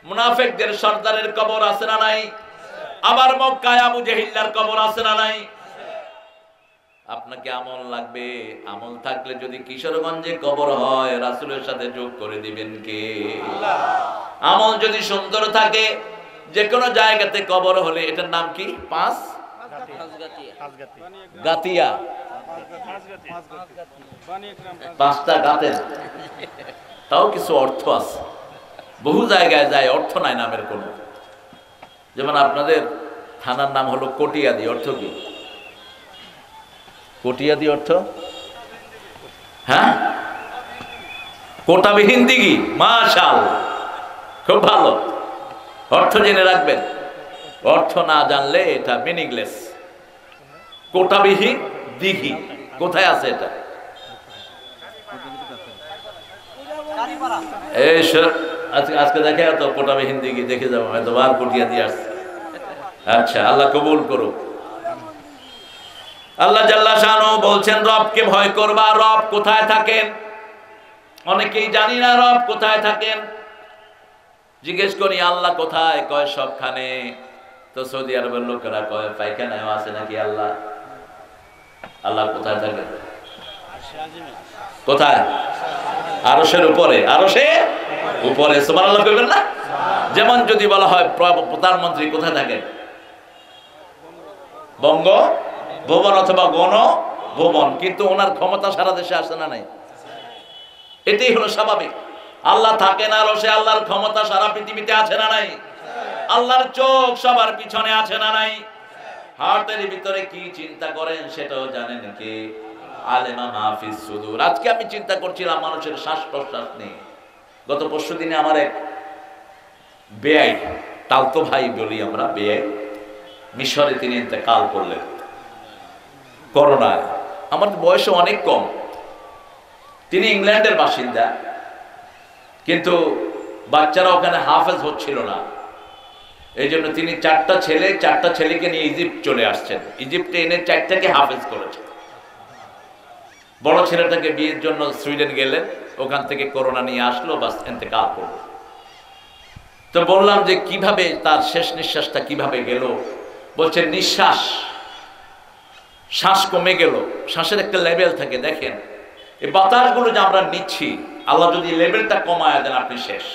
মুনাফিকদের সর্দারের কবর আছে না নাই? আবার মক্কায় আবু জাহিলের কবর আছে না নাই? আপনাকে আমল লাগবে। আমল থাকলে যদি কিশোরগঞ্জে কবর হয়, রাসূলের সাথে যোগ করে দিবেন কে? আল্লাহ। আমল যদি সুন্দর থাকে, যে কোনো জায়গাতে কবর হলে, এটার নাম কি? গাতিয়া। পাঁচটা গাতের, তাও কিছু অর্থ আছে। বহু জায়গায় যায়, অর্থ নাই নামের কোনো। যেমন আপনাদের থানার নাম হলো কটিয়াদি, অর্থ কি? কটিয়াদি অর্থ? হ্যাঁ, কোটাবিহীন দিঘি। মাশাআল্লাহ, খুব ভালো। অর্থ জেনে রাখবেন। অর্থ না জানলে এটা মিনিংলেস। কোটাবিহীন দিঘি কোথায় আছে এটা? এই আজকে দেখে তো কোটাবিহীন দিঘি দেখে যাবো, হয়তো বার কটিয়া দিয়ে আসছে। আচ্ছা, আল্লাহ কবুল করুক। আল্লাহ জাল্লা শানু বলছেন, রবকে ভয় করবা। রব কোথায় থাকেন? অনেকেই জানি না রব কোথায় থাকেন। জিজ্ঞেস করি আল্লাহ কোথায়? কয় সবখানে। তো সৌদি আরবের লোকেরা কয় পায়খানায় আছে নাকি আল্লাহ? আল্লাহ কোথায় থাকেন? কোথায়? আরশের উপরে। আরশের উপরে। সুবহানাল্লাহ কইবেন না? যেমন যদি বলা হয় প্রধানমন্ত্রী কোথায় থাকেন? বঙ্গ ভবন অথবা গণ ভবন, কিন্তু ওনার ক্ষমতা সারা দেশে আসে না নাই? এটাই হলো স্বাভাবিক। আল্লাহ থাকেন আরশে, আল্লাহর ক্ষমতা সারা পৃথিবীতে আছে না নাই? আল্লাহর চোখ সবার পিছনে আছে না নাই? হার্টের ভিতরে কি চিন্তা করেন সেটাও জানেন কে? আলেমা মাহফিজ সুদূর। আজকে আমি চিন্তা করছিলাম মানুষের শ্বাস প্রশ্বাস নিয়ে। গত পরশু দিনে আমার এক বেয়াই, তালতো ভাই বলি আমরা, বেয়াই মিশরে তিনি ইন্তেকাল করলেন করোনায়। আমার বয়স অনেক কম। তিনি ইংল্যান্ডের বাসিন্দা, কিন্তু বাচ্চারা ওখানে হাফেজ হচ্ছিল না, এই জন্য তিনি চারটা ছেলেকে নিয়ে ইজিপ্ট চলে আসছেন। ইজিপ্টে এনে চারটাকে হাফেজ করেছেন। বড় ছেলেটাকে বিয়ের জন্য সুইডেন গেলেন, ওখান থেকে করোনা নিয়ে আসলো, বাস ইন্তেকাল করলো। তো বললাম যে কিভাবে তার শেষ নিঃশ্বাসটা কিভাবে গেল? বলছে শ্বাস কমে গেল। শ্বাসের একটা লেভেল থাকে, দেখেন এই বাতাসগুলো যে আমরা নিচ্ছি, আল্লাহ যদি লেভেলটা কমায় দেন আপনি শেষ।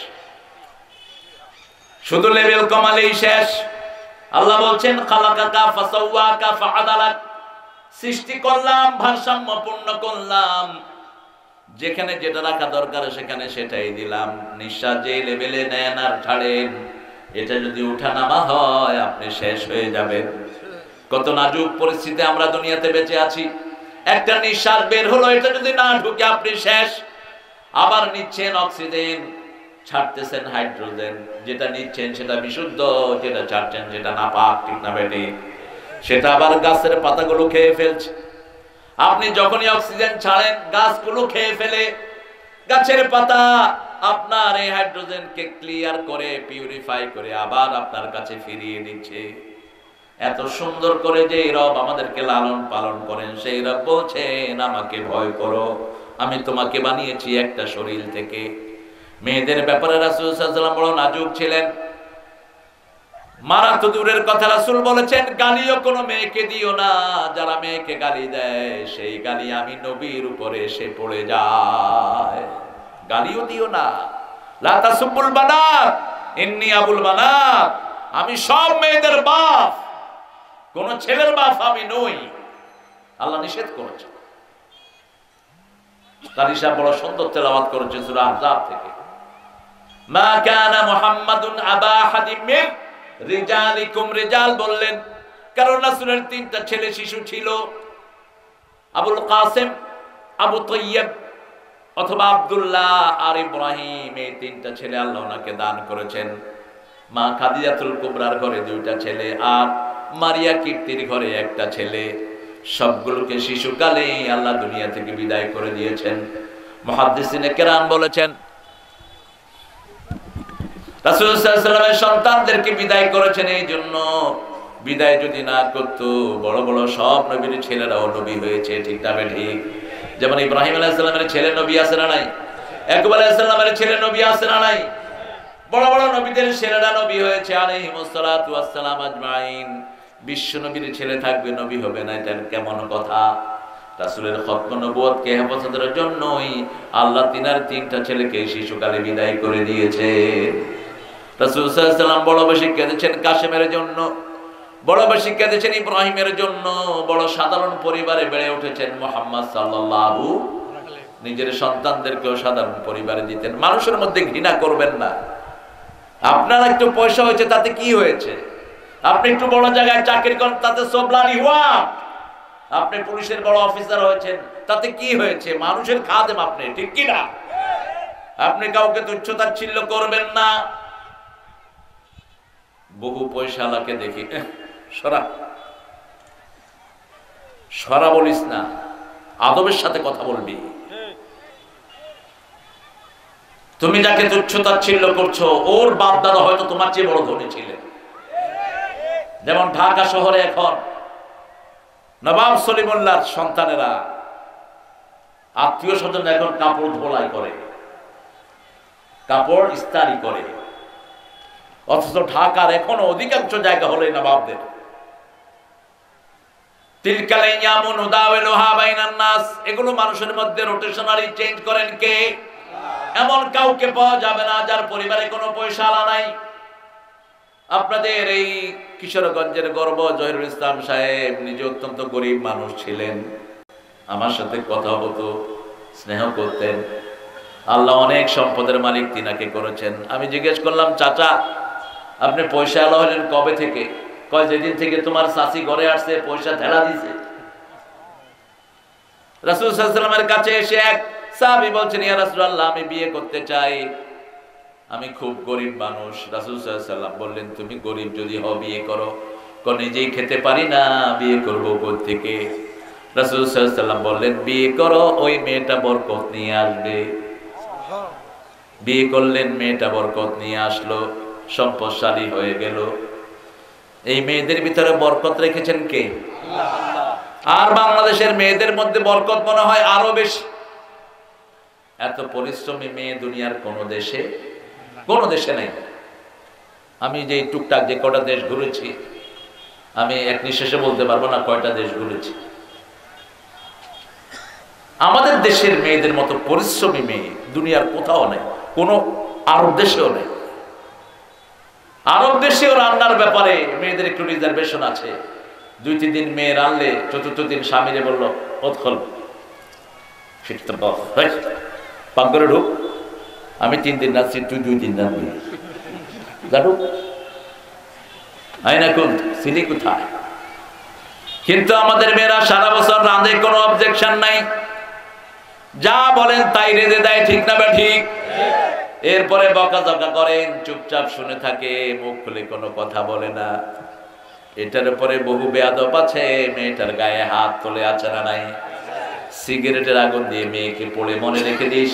শুধু লেভেল কমালেই শেষ। আল্লাহ বলছেন খালাকাকা ফাসাওয়াকা ফাআদালাক, সৃষ্টি করলাম, ভারসাম্যপূর্ণ করলাম, যেখানে যেটা রাখা দরকার সেখানে সেটাই দিলাম। নিঃশ্বাস যে লেভেলে নেন আর ছাড়েন, এটা যদি উঠানামা হয় আপনি শেষ হয়ে যাবেন। কত নাজুক পরিস্থিতিতে আমরা দুনিয়াতে বেঁচে আছি। একটা নিঃশ্বাস বের হলো, এটা যদি না ঢুকে আপনি শেষ। আবার নিচ্ছেন অক্সিজেন, ছাড়তেছেন হাইড্রোজেন। যেটা নিচ্ছেন সেটা বিশুদ্ধ, যেটা ছাড়ছেন সেটা নাপাক, ঠিক না বেঠিক? সেটা আবার গাছের পাতাগুলো খেয়ে ফেলছে। আপনি যখনই অক্সিজেন ছাড়েন গাছগুলো খেয়ে ফেলে। গাছের পাতা আপনার এই হাইড্রোজেনকে ক্লিয়ার করে, পিউরিফাই করে আবার আপনার কাছে ফিরিয়ে দিচ্ছে। এত সুন্দর করে যে রব আমাদেরকে লালন পালন করেন, সেই রব বলছেন আমাকে ভয় করো, আমি তোমাকে বানিয়েছি একটা শরীর থেকে। মেয়েদের ব্যাপারে রাসূল সাল্লাল্লাহু আলাইহি ওয়াসাল্লাম বড় নাজুক ছিলেন। মারা তো দূরের কথা, রাসূল বলেছেন গালিও কোনো মেয়েকে দিও না। যারা মেয়েকে গালি দেয় সেই গালি আমি নবীর উপরে এসে পড়ে যায়। গালিও দিও না। লা তাসুবুল বানাত ইন্নী আবুল বানাত, আমি সব মেয়েদের বাপ, কোন ছেলের বাপ আমি নই। আল্লাহ নিষেধ করেছে। কারি সাহেব বড় সুন্দর তেলাওয়াত করেছেন সূরা আহজাব থেকে। মা কানা মুহাম্মাদুন আবা আহাদিম মিন রিজালিকুম, রিজাল বললেন কারণ রাসূলের তিনটা ছেলে শিশু ছিল, আবুল কাসেম, আবু তাইয়্যিব অথবা আব্দুল্লাহ আর ইব্রাহিম। এই তিনটা ছেলে আল্লাহ ওনাকে দান করেছেন। মা খাদিজাতুল কুবরার ঘরে দুইটা ছেলে, আর মারিয়া কীর্তির ঘরে একটা ছেলে। সবগুলোকে শিশুকালে আল্লাহ দুনিয়া থেকে বিদায় করে দিয়েছেন। মুহাদ্দিসিনে কেরাম বলেছেন রাসূল সাল্লাল্লাহু আলাইহি ওয়াসাল্লামের সন্তানদেরকে বিদায় করেছেন এই জন্য, বিদায় যদি না করত বড় বড় সব নবীর ছেলেরাও নবী হয়েছে, ঠিক না ঠিক? যেমন ইব্রাহিম আলাইহিস সালামের ছেলে নবী আছে না নাই? ইয়াকুব আলাইহিস সালামের ছেলে নবী আছে না নাই? বড় বড় নবীদের ছেলেরা নবী হয়েছে আলাইহিমুস সালাতু ওয়াস সালাম আজমাইন। বিশ্ব নবীর ছেলে থাকবে নবী হবে না, এটা কেমন কথা? রাসূলের খতম নবুয়তকে হেফাজতের জন্যই আল্লাহ তিনার তিনটা ছেলেকে শিশুকালে বিদায় করে দিয়েছে। রাসূল সাল্লাল্লাহু আলাইহি ওয়াসাল্লাম বড় বেশি কেঁদেছেন কাসেমের জন্য, বড় বেশি কেঁদেছেন ইব্রাহিমের জন্য। বড় সাধারণ পরিবারে বেড়ে উঠেছেন মুহাম্মদ সাল্লাল্লাহু, নিজের সন্তানদেরকেও সাধারণ পরিবারে দিতেন। মানুষের মধ্যে ঘৃণা করবেন না। আপনার একটু পয়সা হয়েছে তাতে কি হয়েছে? আপনি একটু বড় জায়গায় চাকরি করেন তাতে সবলানি হুয়া, আপনি পুলিশের বড় অফিসার হয়েছেন তাতে কি হয়েছে? মানুষের খাদেম আপনি, ঠিক কি না? আপনি কাউকে তুচ্ছ-তাচ্ছিল্য করবেন না। বহু পয়সাওয়ালাকে দেখি সরা বলিস না, আদবের সাথে কথা বলবি। তুমি যাকে তুচ্ছ-তাচ্ছিল্য করছো ওর বাপ দাদা হয়তো তোমার চেয়ে বড় ধনী ছিলেন। যেমন ঢাকা শহরে এখন নবাব সলিমুল্লাহর সন্তানেরা আত্মীয় স্বজন এখন কাপড় ধোলাই করে, কাপড় ইস্তারি করে, অথচ ঢাকার এখনো অধিকাংশ জায়গা হলো নবাবদের। এগুলো মানুষের মধ্যে রোটেশনারি চেঞ্জ করেন কে? এমন কাউকে পাওয়া যাবে না যার পরিবারে কোনো পয়সা আলা নাই। আপনাদের এই কিশোরগঞ্জের গর্ব জহিরুল ইসলাম সাহেব নিজে অত্যন্ত গরিব মানুষ ছিলেন, আমার সাথে কথা হতো, স্নেহ করতেন। আল্লাহ অনেক সম্পদের মালিক তিনাকে করেছেন। আমি জিজ্ঞেস করলাম, চাচা আপনি পয়সা আলো হলেন কবে থেকে? কয় যেদিন থেকে তোমার শাশি ঘরে আসছে পয়সা ঠেলা দিছে। রাসূল সাল্লাল্লাহু আলাইহি ওয়াসাল্লামের কাছে এসে এক সাহাবী বলছেন, ইয়া রাসূলুল্লাহ, আমি বিয়ে করতে চাই, আমি খুব গরিব মানুষ। রাসূল সাল্লাল্লাহু আলাইহি ওয়াসাল্লাম বললেন, তুমি গরিব যদি হও বিয়ে করো। নিজেই খেতে পারি না, বিয়ে করবো কোথা থেকে? রাসূল সাল্লাল্লাহু আলাইহি ওয়াসাল্লাম বললেন, বিয়ে করো, ওই মেয়েটা বরকত নিয়ে আসবে। বিয়ে করলেন, মেয়েটা বরকত নিয়ে আসলো, সম্পদশালী হয়ে গেল। এই মেয়েদের ভিতরে বরকত রেখেছেন কে? আর বাংলাদেশের মেয়েদের মধ্যে বরকত মনে হয় আরো বেশি। এত পরিশ্রমী মেয়ে দুনিয়ার কোন দেশে নাই। আমি যে টুকটাক যে কটা দেশ ঘুরেছি, আমি এক নিঃশ্বাসে বলতে পারবো না কয়টা দেশ ঘুরেছি। আমাদের দেশের মেয়েদের মতো পরিশ্রমী মেয়ে দুনিয়ার কোথাও নেই, কোন আরব দেশেও নেই। আরব দেশেও রান্নার ব্যাপারে মেয়েদের একটু রিজার্ভেশন আছে। 2-3 দিন মেয়ে রানলে চতুর্থ দিন স্বামীরে বললো, ওৎখল পাক করে ঢুক, আমি 3 দিন রাখছি, তুই 2 দিন রাখবি, জানুক আইনা কোন সিলি কোথায়। কিন্তু আমাদের মেয়েরা সারা বছর রাঁধে, কোনো অবজেকশন নাই, যা বলেন তাই রেঁধে দেয়, ঠিক না বা ঠিক? এরপরে বকাঝকা করেন, চুপচাপ শুনে থাকে, মুখ খুলে কোনো কথা বলে না। এটার উপরে বহু বেয়াদব আছে, মেয়েটার গায়ে হাত তোলে, আছে না নাই? সিগারেটের আগুন দিয়ে মেয়েকে পোড়ে, মনে রেখে দিস,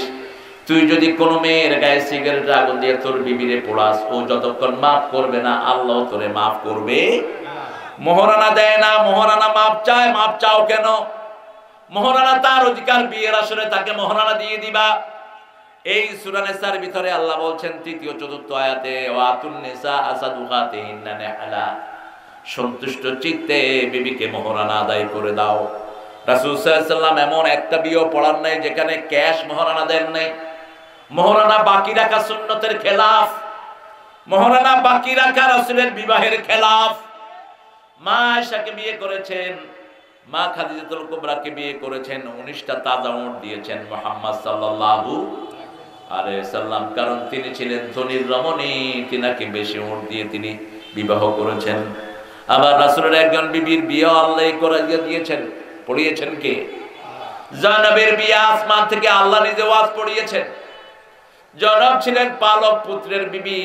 তুই যদি কোনো মেয়ের গায়ে সিগারেটের আগুন দিয়ে তোর বিবিরে পোড়াস, ও যতক্ষণ মাফ করবে না আল্লাহ তোরে মাফ করবে। মোহরানা দেয় না, মোহরানা মাপ চায়। মাপ চাও কেন? মোহরানা তার অধিকার, বিয়ের আসরে তাকে মোহরানা দিয়ে দিবা। এই সূরা নিসার ভিতরে আল্লাহ বলছেন 3-4 আয়াতে, ওয়াতুন নিসা আসাদুকাতিহিন্না নিহলা, সন্তুষ্ট চিত্তে বিবিকে মোহরানা আদায় করে দাও। রাসূল সাল্লাল্লাহু আলাইহি ওয়াসাল্লাম এমন একটা বিয়ে পড়ার নাই যেখানে ক্যাশ মোহরানা দেন নাই। মোহরানা বাকি রাখা সুন্নতের খেলাফ, মোহরানা বাকি রাখা রাসূলের বিবাহের খেলাফ। মা আয়েশাকে বিয়ে করেছেন, মা খাদিজাতুল কুবরাকে বিয়ে করেছেন, 19টা তাজা উট দিয়েছেন মুহাম্মদ সাল্লাল্লাহু আলাইহি সাল্লাম, কারণ তিনি ছিলেন ধনীর রমণী, তিনাকে বেশি উট দিয়ে তিনি বিবাহ করেছেন। আবার রাসূলের একজন বিবির বিয়ে আল্লাহ করে দিয়েছেন, পড়িয়েছেন কে? জানাবের বিয়ে আসমান থেকে আল্লাহ নিজে ওয়াজ পড়িয়েছেন। জনাব ছিলেন পালক পুত্রের বিবি,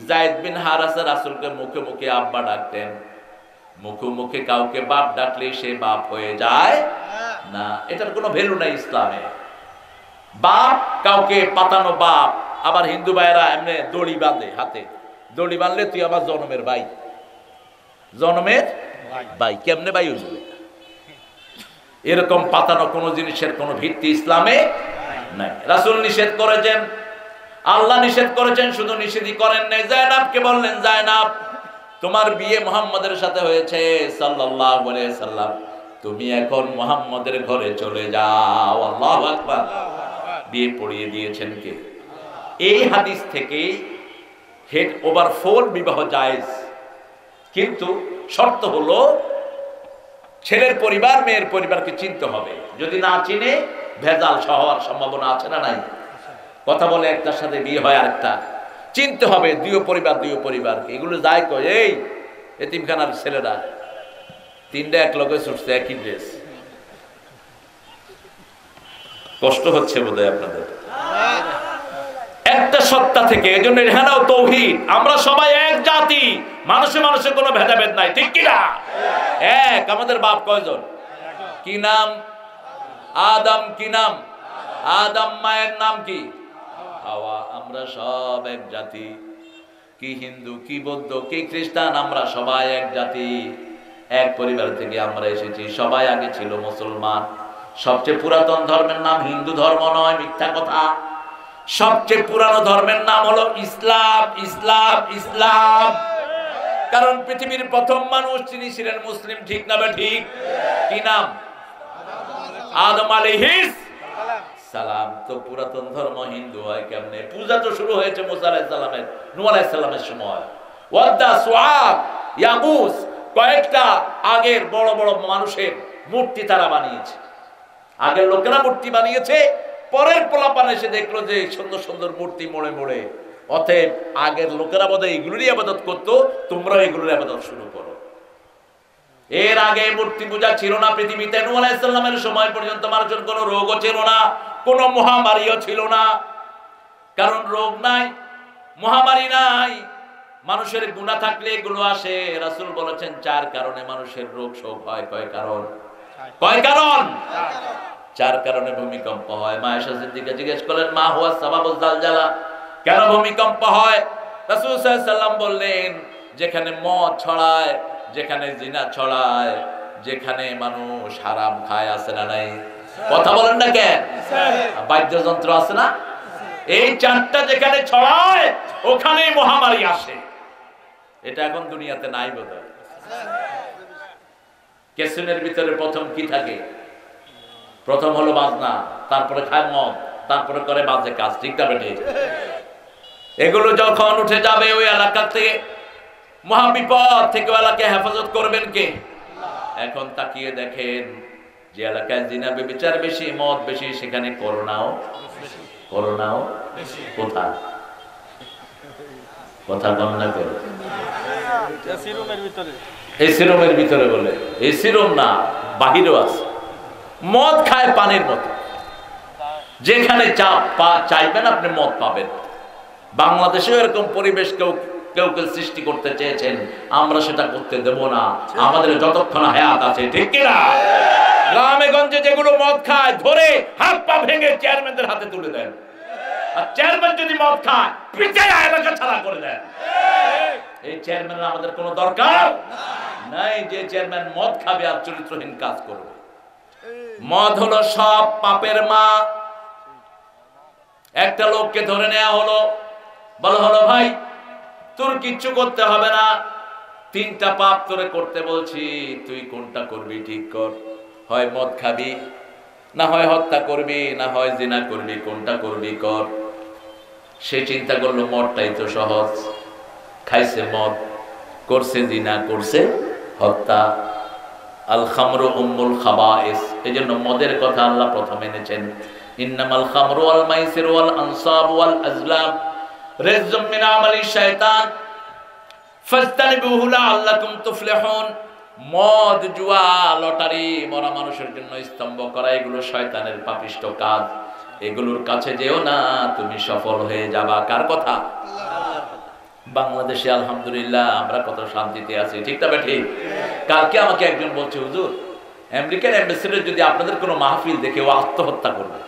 যায়েদ বিন হারেসা রাসূলকে মুখে মুখে আব্বা ডাকতেন। মুখে মুখে কাউকে বাপ ডাকলে সে বাপ হয়ে যায় না, এটার কোনো ভ্যালু নাই ইসলামে। বাপ কাউকে পাতানো বাপ। আবার হিন্দু ভাইয়েরা এমনি দড়ি বাঁধে হাতে, দড়ি বাঁধলে তুই আমার জন্মের ভাই, জন্মের ভাই। কেমনে ভাই হইল? এরকম পাতানো কোন জিনিসের কোন ভিত্তি ইসলামে নাই। রাসূল নিষেধ করেছেন, আল্লাহ নিষেধ করেছেন, শুধু নিষেধই করেন নাই। জায়নাবকে বললেন, জায়নাব তোমার বিয়ে মুহাম্মাদের সাথে হয়েছে সাল্লাল্লাহু আলাইহি সাল্লাম, তুমি এখন মুহাম্মাদের ঘরে চলে যাও। আল্লাহু আকবার। বিয়ে পড়িয়ে দিয়েছেন কে? এই হাদিস থেকে হেড ওভার 4 বিবাহ জায়েজ, কিন্তু শর্ত হলো ছেলের পরিবার মেয়ের পরিবারকে চিনতে হবে। যদি না চিনে ভেজাল হওয়ার সম্ভাবনা আছে না নাই? কথা বলে একটার সাথে বিয়ে হয় আরেকটা, চিনতে হবে দুই পরিবারকে। এগুলো যায় কয়, এই এতিমখানার ছেলেরা 3টা এক লগে ছুটছে, একই ড্রেস। কষ্ট হচ্ছে বোধহয় আপনাদের একটা সত্তা থেকে। এজন্য এখানেও তাওহীদ, আমরা সবাই এক জাতি, মানুষে মানুষে কোনো ভেদাভেদ নাই, ঠিক কি না? এক। আমাদের বাপ কয়জন? কি নাম? আদম। কি নাম? আদম। মায়ের নাম কি? হাওয়া। আমরা সব এক জাতি। কি হিন্দু, কি বৌদ্ধ, কি খ্রিস্টান, আমরা সবাই এক জাতি, এক পরিবার থেকে আমরা এসেছি। সবাই আগে ছিল মুসলমান। সবচেয়ে পুরাতন ধর্মের নাম হিন্দু ধর্ম নয়, মিথ্যা কথা। সবচেয়ে পুরানো ধর্মের নাম হলো ইসলাম। ইসলাম ইসলাম কারণ পৃথিবীর প্রথম মানুষ তিনি ছিলেন মুসলিম, ঠিক না বা ঠিক? কি নাম? আদম আলাইহিস সালাম। তো পুরাতন ধর্ম হিন্দু হয় কেমনে? পূজা তো শুরু হয়েছে মুসা আলাইহিস সালামের, নূহ আলাইহিস সালামের সময়। ওয়াদ্দা, সুআব, ইয়াগুস, কয়েকটা আগের বড় বড় মানুষের মূর্তি তারা বানিয়েছে। আগের লোকেরা মূর্তি বানিয়েছে, পরের পোলাপান এসে দেখলো যে সুন্দর সুন্দর মূর্তি মোড়ে মোড়ে অতএব আগের লোকেরা বোধহয় এগুলোরই আবাদত করতো, তোমরা এগুলোর আবাদত শুরু করো। এর আগে মূর্তি পূজা ছিল না পৃথিবীতে। নূহ আলাইহিস সালামের সময় পর্যন্ত মানুষের কোনো রোগও ছিল না, কোনো মহামারীও ছিল না। কারণ রোগ নাই, মহামারী নাই, মানুষের গুনাহ থাকলে এগুলো আসে। রাসূল বলেছেন 4 কারণে মানুষের রোগ শোক হয়। কয় কারণ? 4 কারণে ভূমিকম্প হয়। মা আয়েশা সিদ্দিকা জিজ্ঞেস করলেন, মা হুয়া সাবাবুজ জালজালা, কেন ভূমিকম্প হয়? রাসূল সাল্লাল্লাহু আলাইহি ওয়াসাল্লাম বললেন, যেখানে মদ ছড়ায়, যেখানে জিনা ছড়ায়, যেখানে মানুষ হারাম খায়, আছে না নাই? কথা বলেন না কেন? বাদ্যযন্ত্র আছে না? এই 4টা যেখানে ছড়ায় ওখানেই মহামারী আসে। এটা এখন দুনিয়াতে নাই বোধহয়। কেসিনের ভিতরে প্রথম কি থাকে? প্রথম হলো বাজনা, তারপরে খায় মদ, তারপরে করে বাজে কাজ। ঠিক না বেটে? এগুলো যখন উঠে যাবে ওই এলাকা থেকে, মহাবিপদ থেকে এলাকায় হেফাজত করবেন কে? এখন তাকিয়ে দেখেন যে এলাকায় জিনা ব্যভিচার বেশি, মদ বেশি, সেখানে করোনাও কোথায়? কথা কম না করে এসি রুমের ভিতরে বলে, এসি রুম না, বাহিরেও আছে। মদ খায় পানির মতো, যেখানে চাইবেন আপনি মদ পাবেন। বাংলাদেশেও এরকম পরিবেশ কেউ সৃষ্টি করতে চেয়েছেন, আমরা সেটা করতে দেব না আমাদের যতক্ষণ হায়াত আছে। ঠিক কিনা? গ্রামে গঞ্জে যেগুলো মদ খায় ধরে হাত পা ভেঙে চেয়ারম্যানদের হাতে তুলে দেন, আর চেয়ারম্যান যদি মদ খায় পিছায় এলাকা ছাড়া করে দেন। এই চেয়ারম্যানের আমাদের কোনো দরকার নাই, যে চেয়ারম্যান মদ খাবে আর চরিত্রহীন কাজ করবে। মদ হলো সব পাপের মা। একটা লোককে ধরে নেওয়া হলো, বলা হলো, ভাই তোর কিচ্ছু করতে হবে না, 3টা পাপ তোরে করতে বলছি, তুই কোনটা করবি ঠিক কর। হয় মদ খাবি, না হয় হত্যা করবি, না হয় জিনা করবি, কোনটা করবি কর। সে চিন্তা করলো মদটাই তো সহজ। খাইছে মদ, করছে জিনা, করছে হত্যা। আল খামরু উম্মুল খাবাইস, এজন্য মদের কথা আল্লাহ প্রথম এনেছেন। ইন্নামাল খামরু ওয়াল মাইসিরু ওয়াল আনসাব ওয়াল আজলাম রিজজুম মিন আমালিশ শাইতান ফাজতানিবুহু লাআল্লাকুম তুফলিহুন। মদ, জুয়া, লটারি, মরা মানুষের জন্য স্তম্ভ করা, এগুলো শয়তানের পাপিষ্ট কাজ। এগুলোর কাছে যেও না, তুমি সফল হয়ে যাবা। কার কথা? বাংলাদেশে আলহামদুলিল্লাহ আমরা কত শান্তিতে আছি। ঠিক না ঠিক? কালকে আমাকে একজন বলছে, হুজুর আমেরিকান এমবাসিডর যদি আপনাদের কোনো মাহফিল দেখে ও আত্মহত্যা করবে।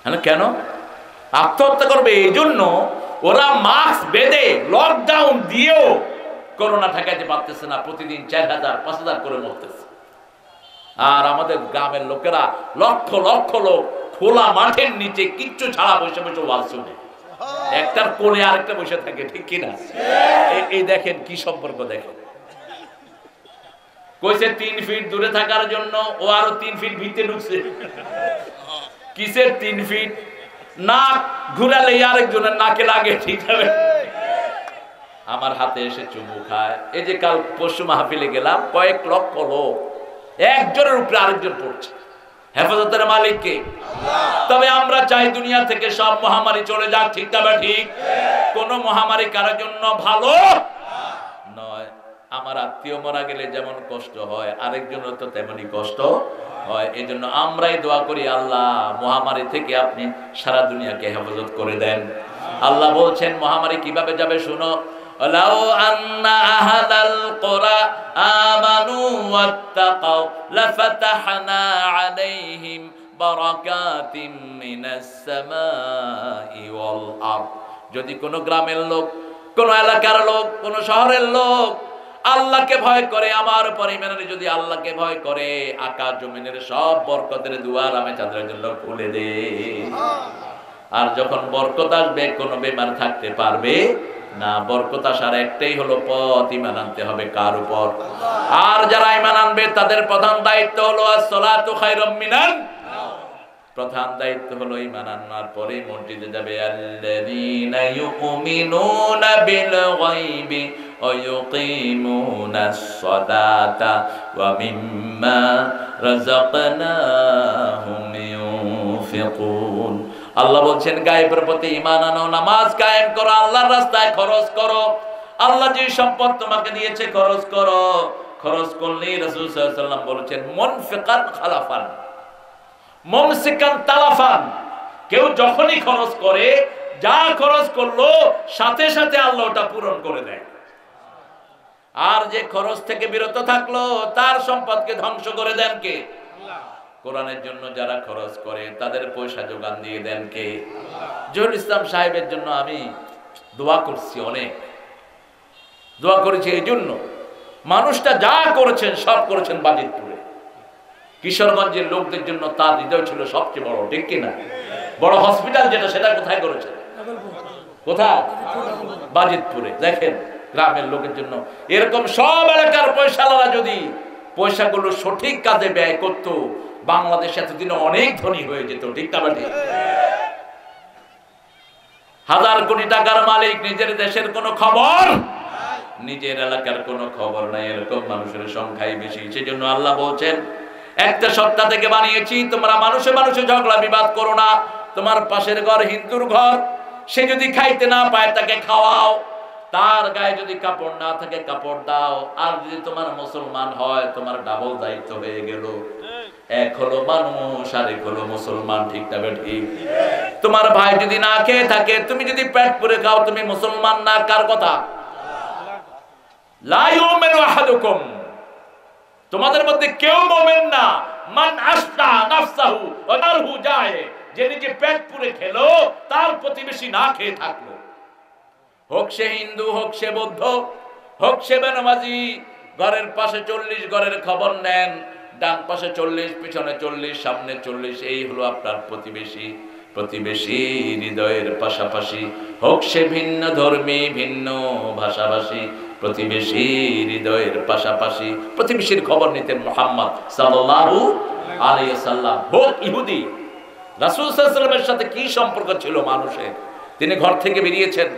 হ্যাঁ, কেন আত্মহত্যা করবে? এই জন্য ওরা মাস্ক বেঁধে লকডাউন দিয়েও করোনা ঠেকাইতে পারতেছে না। প্রতিদিন 4000 5000 করে মরতেছে। আর আমাদের গ্রামের লোকেরা লক্ষ লক্ষ লোক খোলা মাঠের নিচে কিচ্ছু ছাড়া বসে বসে ওয়াজ শুনে, একটার কোণে আরেকটা বসে থাকে। ঠিক কিনা? এই দেখেন কি সম্পর্ক। দেখেন, কইছে 3 ফিট দূরে থাকার জন্য, ও আরো 3 ফিট ভিতরে ঢুকছে। কিসের 3 ফিট? নাক ঘুরালে আরেকজনের নাকে লাগে। ঠিক আছে? আমার হাতে এসে চুমু খায়। এই যে কাল পরশু মাহফিলে গেলাম, কয়েক লক্ষ লোক, একজনের উপরে আরেকজন পড়ছে। হেফাজতের মালিক কে? তবে আমরা চাই দুনিয়া থেকে সব মহামারী চলে যাক। ঠিক না ঠিক? কোন মহামারী কারোর জন্য ভালো নয়। আমার আত্মীয় মারা গেলে যেমন কষ্ট হয়, আরেকজনের তো তেমনি কষ্ট হয়। এই জন্য আমরাই দোয়া করি, আল্লাহ মহামারী থেকে আপনি সারা দুনিয়াকে হেফাজত করে দেন। আল্লাহ বলছেন মহামারী কিভাবে যাবে শুনো। লাউ আন্না আহলাল কুরা আমানু ওয়াত্তাকাউ লাফাতাহনা আলাইহিম বারাকাতিম মিনাস সামাই ওয়াল আরদ। যদি কোন গ্রামের লোক, কোন এলাকার লোক, কোন শহরের লোক আল্লাহকে ভয় করে, আমার পরিমাণে যদি আল্লাহকে ভয় করে, আকাশ জমিনের সব বরকতের দুয়ার আমি তাদের জন্য খুলে দে। আর যখন বরকত আসবে কোনো বেমার থাকতে পারবে না। বরকত আসার একটাই হলো পথ, ঈমান আনতে হবে কার উপর? আর যারা ঈমান আনবে তাদের প্রধান দায়িত্ব হলো as-সালাতু খায়রুম মিনান। প্রধান দায়িত্ব হলো ঈমান আনার পরে মসজিদে যাবে। আল্লাযীনা ইউমিনুনা বিল গায়বি ওয়া ইউকিমুনাস সালাতা ওয়া মিম্মা রাযাকনাহুম ইউনফিকুন। আল্লাহ বলছেন গায়েবের প্রতি ঈমান আনো, নামাজ কায়েম করো, আল্লাহর রাস্তায় খরচ করো। আল্লাহ যে সম্পদ তোমাকে দিয়েছে খরচ করো। খরচ করলেই রাসূল সাল্লাল্লাহু আলাইহি ওয়াসাল্লাম বলেছেন মুনফিকান খালাফান মুমসিকান তালাফান। কেউ যখনই খরচ করে, যা খরচ করলো সাথে সাথে আল্লাহ ওটা পূরণ করে দেয়। আর যে খরচ থেকে বিরত থাকলো তার সম্পদকে ধ্বংস করে দেন কে? কোরআনের জন্য যারা খরচ করে তাদের পয়সা যোগান দিয়ে দেন কে? জহুরুল ইসলাম সাহেবের জন্য আমি দোয়া করছি, অনেক দোয়া করেছি। এই জন্য মানুষটা যা করেছেন সব করেছেন বাজিতপুরে। কিশোরগঞ্জের লোকদের জন্য তার হৃদয় ছিল সবচেয়ে বড়, ঠিক কিনা? বড় হসপিটাল যেটা, সেটা কোথায় করেছেন? কোথায়? বাজিতপুরে। দেখেন গ্রামের লোকের জন্য এরকম সব এলাকার পয়সাওয়ালা যদি পয়সাগুলো সঠিক কাজে ব্যয় করত, বাংলাদেশ এতদিন অনেক ধনী হয়ে যেত, ঠিক না? ঠিক। হাজার কোটি টাকার মালিক, নিজের দেশের কোনো খবর, নিজের এলাকার কোনো খবর নাই, এরকম মানুষের সংখ্যাই বেশি। সেজন্য আল্লাহ বলছেন একটা সত্তা থেকে বানিয়েছি, তোমরা মানুষে মানুষে ঝগড়া বিবাদ করো না। তোমার পাশের ঘর হিন্দুর ঘর, সে যদি খাইতে না পায় তাকে খাওয়াও, তার গায়ে যদি কাপড় না থাকে কাপড় দাও। আর যদি তোমার মুসলমান হয় তোমার ডাবল দায়িত্ব হয়ে গেল। এক হলো মানুষ আর এক হলো মুসলমান, ঠিক না ঠিক? তোমার ভাই যদি না খেয়ে থাকে, তুমি যদি পেট পুরে খাও, তুমি মুসলমান না? কার কথা? লা ইউমিনু আহাদুকুম, তোমাদের মধ্যে কেউ মুমিন না। মান আশতা নাফসাহু ওয়া দারহু যায়, যে নিজে পেট পুরে খেলো তার প্রতিবেশী না খেয়ে থাকলো। হোক সে হিন্দু, হোক সে বৌদ্ধ, হোক সে বেনামাজি। ঘরের পাশে 40 ঘরের খবর নেন, ডান পাশে 40, পিছনে 40, সামনে 40, এই হলো আপনার প্রতিবেশী। প্রতিবেশী হৃদয়ের পাশাপাশি, হোক সে ভিন্ন ধর্মী, ভিন্ন ভাষাভাষী, প্রতিবেশী হৃদয়ের পাশাপাশি। প্রতিবেশীর খবর নিতেন মুহাম্মদ সাল্লাল্লাহু আলাইহি ওয়াসাল্লাম। হোক ইহুদি, রাসূল সাল্লাল্লাহু আলাইহি ওয়াসাল্লামের সাথে কি সম্পর্ক ছিল মানুষের? তিনি ঘর থেকে বেরিয়েছেন,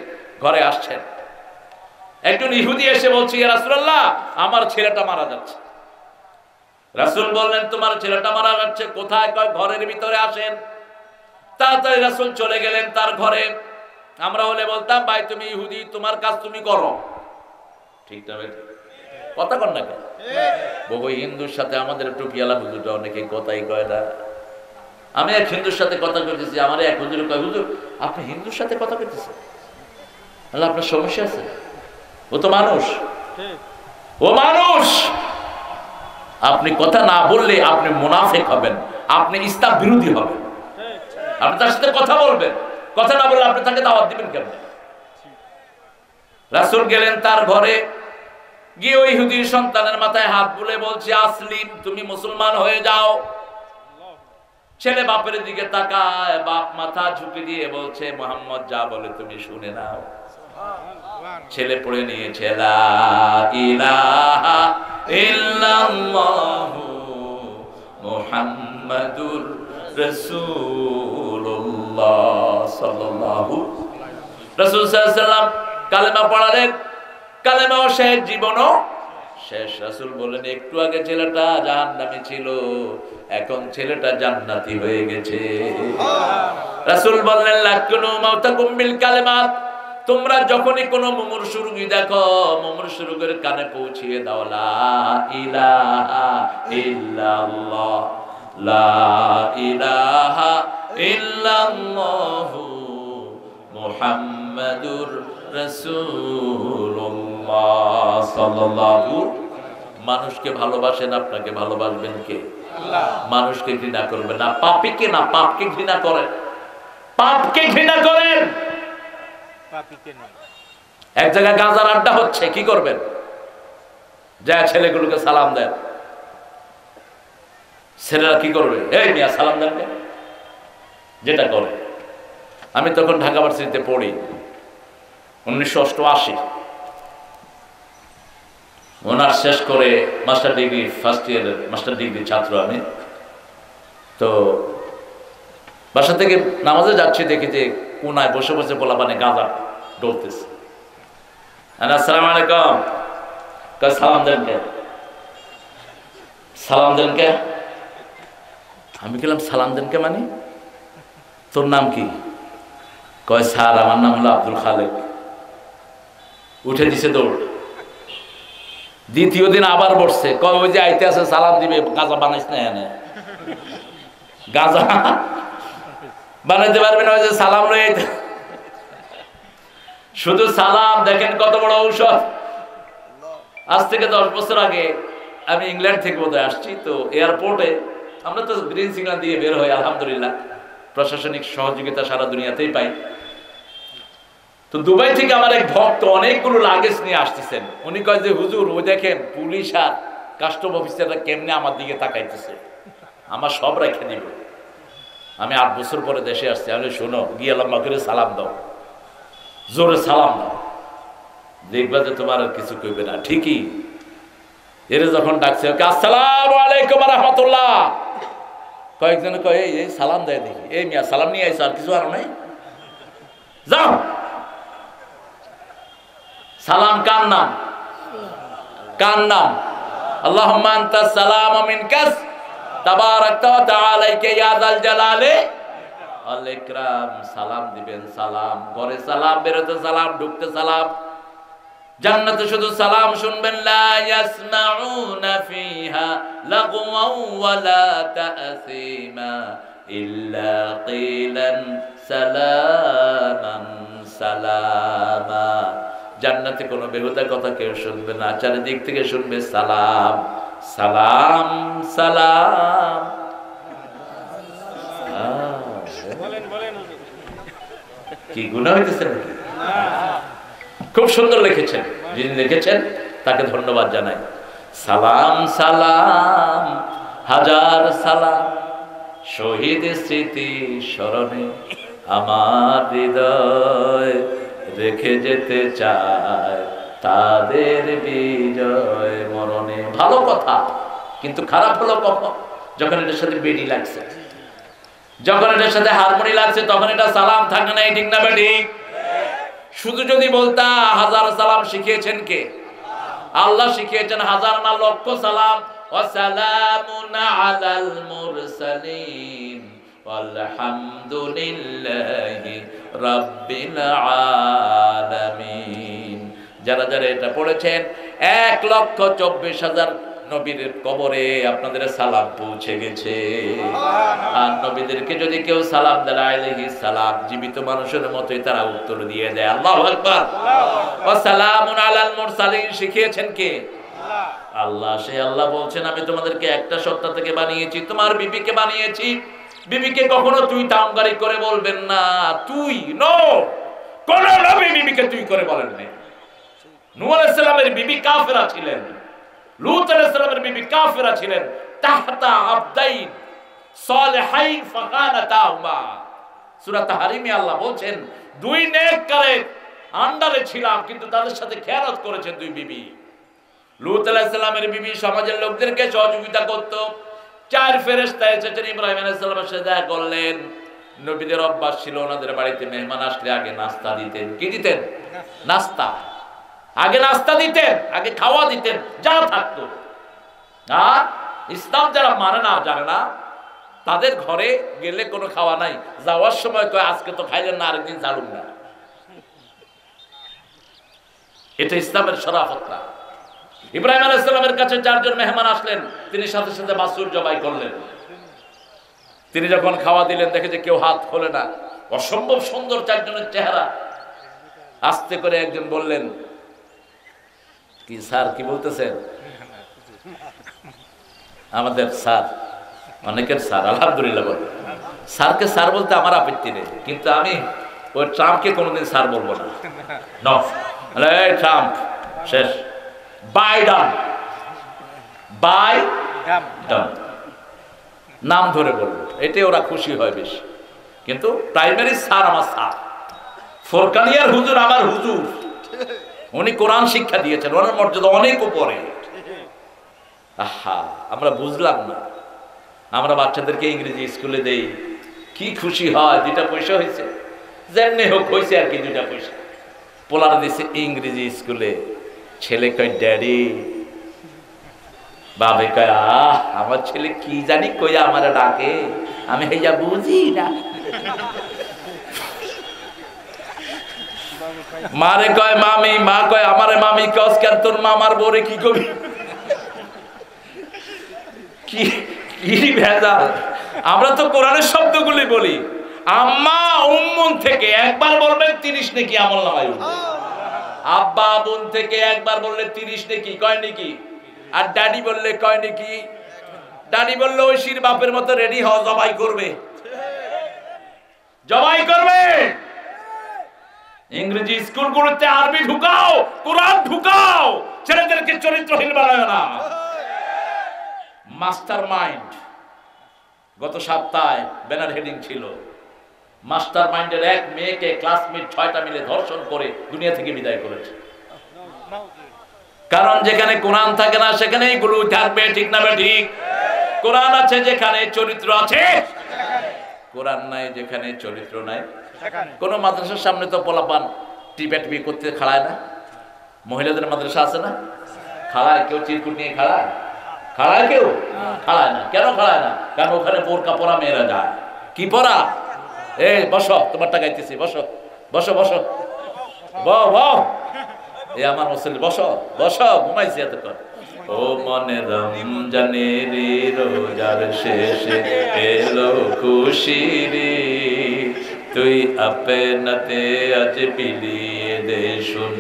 ঘরে আসছেন, একজন ইহুদি এসে বলছে, ইয়া রাসূলুল্লাহ আমার ছেলেটা মারা যাচ্ছে। রাসূল বললেন তোমার ছেলেটা মারা যাচ্ছে কোথায়? কয় ঘরের ভিতরে, আসেন। তাড়াতাড়ি রাসূল চলে গেলেন তার ঘরে। আমরা হলে বলতাম ভাই তুমি ইহুদি, তোমার কাজ তুমি করো, ঠিক না? কথা কন না কেন? বহু হিন্দুর সাথে আমাদের টুপিওয়ালা হুজুরটা অনেকে কথাই কয় না। আমি এক হিন্দুর সাথে কথা কইতেছি, আমার এক হুজুর কয়, হুজুর আপনি হিন্দুর সাথে কথা কইতেছেন? তাহলে আপনার সমস্যা আছে। ও তো মানুষ, ও মানুষ। আপনি কথা না বললে আপনি মুনাফিক হবেন, আপনি ইসলাম বিরোধী হবেন। আপনি তার সাথে কথা বলবেন, কথা না বললে আপনি তাকে দাওয়াত দিবেন কেমন? রাসূল গেলেন তার ঘরে, গিয়ে ওই ইহুদির সন্তানের মাথায় হাত বুলে বলছে, আসলিম, তুমি মুসলমান হয়ে যাও। ছেলে বাপের দিকে তাকায়, বাপ মাথা ঝুঁকে দিয়ে বলছে, মুহাম্মদ যা বলে তুমি শুনে নাও। ছেলে পড়ে নিয়েছে, লা ইলাহা ইল্লাল্লাহু মুহাম্মাদুর রাসূলুল্লাহ সাল্লাল্লাহু। রাসূল সাল্লাল্লাহু আলাইহি ওয়াসাল্লাম কালেমা পড়ালেন, কালেমাও শেষ, জীবনও শেষ। রাসূল বললেন একটু আগে ছেলেটা জাহান্নামী ছিল, এখন ছেলেটা জান্নাতি হয়ে গেছে। রাসূল বললেন লাকুনু মাউতাকুম বিল কালিমাত, তোমরা যখনই কোনো মুমূর্ষু রোগী দেখো, মুমূর্ষু রোগীর কানে পৌঁছিয়ে দাও লা ইলাহা ইল্লাল্লাহ, লা ইলাহা ইল্লাল্লাহু মুহাম্মাদুর রাসূলুল্লাহ সাল্লাল্লাহু। মানুষকে ভালোবাসেন, আপনাকে ভালোবাসবেন কে? আল্লাহ। মানুষকে ঘৃণা করবেন না, পাপীকে না, পাপকে ঘৃণা করেন, পাপকে ঘৃণা করেন, পাপীকে না। এক জায়গায় গাঁজার আড্ডা হচ্ছে, কি করবেন? যা ছেলেগুলোকে সালাম দেন। ছেলেরা কি করবে? এই মিয়া সালাম দেন কেন? যেটা করে। আমি তখন ঢাকা ভার্সিটিতে পড়ি, 1988। অনার্স শেষ করে master degree, first year master degree ছাত্র আমি। তো বাসা থেকে নামাজে যাচ্ছি, দেখি যে কোনায় বসে বসে পোলাপানে গাঁজা ডলতেছে। আসসালামু আলাইকুম, সালাম দেন কে? সালাম দেন কে? আমি গেলাম সালাম দেন কে মানে? তোর নাম কি? কয় স্যার আমার নাম হলো আব্দুল খালেক। উঠে দিছে দৌড়। দ্বিতীয় দিন আবার বসছে, কয় ওই যে আইতে আছে সালাম দিবে, গাঁজা বানাইস না এনে, গাঁজা বানাইতে পারবে না, ওই যে সালাম লই আইতে। শুধু সালাম দেখেন কত বড় ঔষধ। আজ থেকে 10 বছর আগে আমি ইংল্যান্ড থেকে বোধহয় আসছি, তো এয়ারপোর্টে আমরা তো গ্রিন সিগন্যাল দিয়ে বের হই, আলহামদুলিল্লাহ প্রশাসনিক সহযোগিতা সারা দুনিয়াতেই পাই। তো দুবাই থেকে আমার এক ভক্ত অনেকগুলো লাগেজ নিয়ে আসতেছেন। উনি কয় যে হুজুর ওই দেখেন পুলিশ আর কাস্টম অফিসাররা কেমনে আমার দিকে তাকাইতেছে, আমার সব রেখে দিব। আমি 8 বছর পরে দেশে আসছি। আমি শোনো, গিয়ে লম্বা করে সালাম দাও, জোরে সালাম দাও, দেখবা যে তোমার আর কিছু কইবে না। ঠিকই এর যখন ডাকছে আসসালামু আলাইকুম ওয়া রাহমাতুল্লাহ, কয়েকজন কয় এই সালাম দেয় দেখি, এই মিয়া সালাম নিয়ে আইছো আর কিছু আর নাই, যাও। সালাম কার নাম? কার নাম? আল্লাহুম্মা আনতাস সালাম ওয়া মিনকাস তাবারাকতা ওয়া তাআলাইকা ইয়া যাল জালালি ওয়াল ইকরাম। সালাম দিবেন, সালাম ঘরে সালাম, বেরোতে সালাম, ঢুকতে সালাম। জান্নাতে শুধু সালাম শুনবেন, লা ইয়াসমাউনা ফিহা লাগওয়াও ওয়ালা তাসীমা ইল্লা কিলান সালামান সালামা। জান্নাতে কোনো বেহুদা কথা কেউ শুনবে না, চারিদিক থেকে শুনবে সালাম সালাম সালাম। কি গুনাহ হইতেছে নাকি? খুব সুন্দর লিখেছেন, যিনি লিখেছেন তাকে ধন্যবাদ জানাই। সালাম সালাম হাজার সালাম, শহীদ স্মৃতি স্মরণে আমার হৃদয় রেখে যেতে চায় তাদের বিজয় মরণে। ভালো কথা, কিন্তু খারাপ হলো কখন? যখন এটার সাথে বেডি লাগছে, যখন এটার সাথে হারমোনি লাগছে, তখন এটা সালাম থাকে না। ঠিক না বেঠিক? শুধু যদি বলতা হাজার সালাম শিখিয়েছেন কে? আল্লাহ শিখিয়েছেন হাজার না লক্ষ সালাম। ওয়া সালামুন আলাল মুরসালিন ওয়ালহামদুলিল্লাহি রাব্বিল আলামিন। যারা যারা এটা পড়েছেন 1,24,000 নবীর কবরে আপনাদের সালাম পৌঁছে গেছে। আর নবীদেরকে যদি কেউ সালাম দেয় আলাইহিস সালাম, জীবিত মানুষের মতোই তারা উত্তর দিয়ে দেয়। আল্লাহু আকবার। ওয়া সালামুন আলাল মুরসালিন শিখিয়েছেন কে? আল্লাহ। সে আল্লাহ বলছেন আমি তোমাদেরকে একটা সত্তা থেকে বানিয়েছি, তোমার বিবিকে বানিয়েছি। বিবিকে কখনো তুই তামগারি করে বলবেন না, তুই নো, কোন নবী বিবিকে তুই করে বলেন না। নূহ আলাইহিস সালামের বিবি কাফেরা ছিলেন, লূত আলাইহিস সালামের বিবি কাফেরা ছিলেন। তাহতা আবদাইন সালিহাইন ফাকানাতাহুমা। সূরা তাহরিমে আল্লাহ বলেন দুই নেককারের আন্ডারে ছিলাম, কিন্তু তাদের সাথে খেয়ানত করেছেন দুই বিবি। লূত আলাইহিস সালামের বিবি সমাজের লোকদেরকে সহযোগিতা করত। 4 ফেরেশতা এসেছেন ইব্রাহিম আলাইহিস সালামের সাথে দেখা করলেন। নবীদের অভ্যাস ছিল ওনাদের বাড়িতে মেহমান আসলে আগে নাস্তা দিতেন। কি দিতেন? নাস্তা। আগে নাস্তা দিতেন, আগে খাওয়া দিতেন, যা থাকতো। আর ইসলাম যারা মানে না, জানে না, তাদের ঘরে গেলে কোনো খাওয়া নাই, যাওয়ার সময় কয় আজকে তো খাইলেন না, আরেকদিন জানুন না। এটা ইসলামের শরাফত না। ইব্রাহিম আলাইহিস সালামের কাছে 4 জন মেহমান আসলেন, তিনি সাথে সাথে বাছুর জবাই করলেন। তিনি যখন খাওয়া দিলেন দেখে যে কেউ হাত খোলে না, অসম্ভব সুন্দর 4 জনের চেহারা। আস্তে করে একজন বললেন, কি স্যার কি বলতেছেন? আমাদের স্যার, অনেকের স্যার, আলহামদুলিল্লাহ বলে। স্যারকে স্যার বলতে আমার আপত্তি নেই, কিন্তু আমি ওই ট্রাম্পকে কোনোদিন স্যার বলবো না। নো, ট্রাম্প শেষ, বাইডন, বাইডন নাম ধরে বলবো, এতে ওরা খুশি হয় বেশি। কিন্তু প্রাইমারি স্যার আমার স্যার, ফোরকানিয়ার হুজুর আমার হুজুর। উনি কোরআন শিক্ষা দিয়েছেন, ওনার মর্যাদা অনেক উপরে। আহা, আমরা বুঝলাম না। আমরা বাচ্চাদেরকে ইংরেজি স্কুলে দেই, কি খুশি হয়, 2টা পয়সা হয়েছে, যেমনি হোক হয়েছে আর কি, 2টা পয়সা। পোলার দিছে ইংরেজি স্কুলে, ছেলে কয় ড্যাডি, বাবে কয় আহ আমার ছেলে কি জানি কই আমার ডাকে, আমি হইয়া বুঝি না। মারে কয় মামি, মা কয় আমারে মামি, কস কেন তোর মা আমার বউরে কি কবি? কি কি ভেজাল! আমরা তো কোরআনের শব্দগুলি বলি। আম্মা উম্মুন থেকে একবার বলবেন 30 নেকি আমল নামায় উঠবে। আব্বা বোন থেকে একবার বললে 30 নেকি, কয় নেকি। আর ড্যাডি বললে কয় নেকি। ড্যাডি বললে ঐশীর বাপের মতো রেডি হও, জবাই করবে, জবাই করবে। ইংরেজি স্কুলগুলোতে আরবি ঢুকাও, কোরআন ঢুকাও, ছেলেদেরকে চরিত্রহীন বানায় না। মাস্টার মাইন্ড গত সপ্তাহে ব্যানার হেডিং ছিল, মাস্টার মাইন্ডের এক মেয়েকে ক্লাসমেট 6টা মিলে ধর্ষণ করে দুনিয়া থেকে বিদায় করেছে। কারণ যেখানে কোরআন থাকে না সেখানেই গুরু থাকবে, ঠিক না ঠিক? কোরআন আছে যেখানে চরিত্র আছে, কোরআন নাই যেখানে চরিত্র নাই। কোন মাদ্রাসার সামনে তো পোলাপান টিপি করতে খাড়ায় না? মহিলাদের মাদ্রাসা আছে না? খাড়ায় কেউ চিরকুট নিয়ে খাড়ায়? খাড়ায় কেউ? খাড়ায় না। কেন খাড়ায় না? কারণ ওখানে বোরকা পরা মেয়েরা যায়। কি পরা? এই বসো, তোমারটা গাইতেছি, বসো বসো বসো, এ আমার মুসলিম, বসো বসো, ঘুমাইছি এতক্ষণ। ও মনে রমজানের রোজার শেষে এলো খুশি রে, তুই আপনাতে আজ বিলিয়ে দে শুন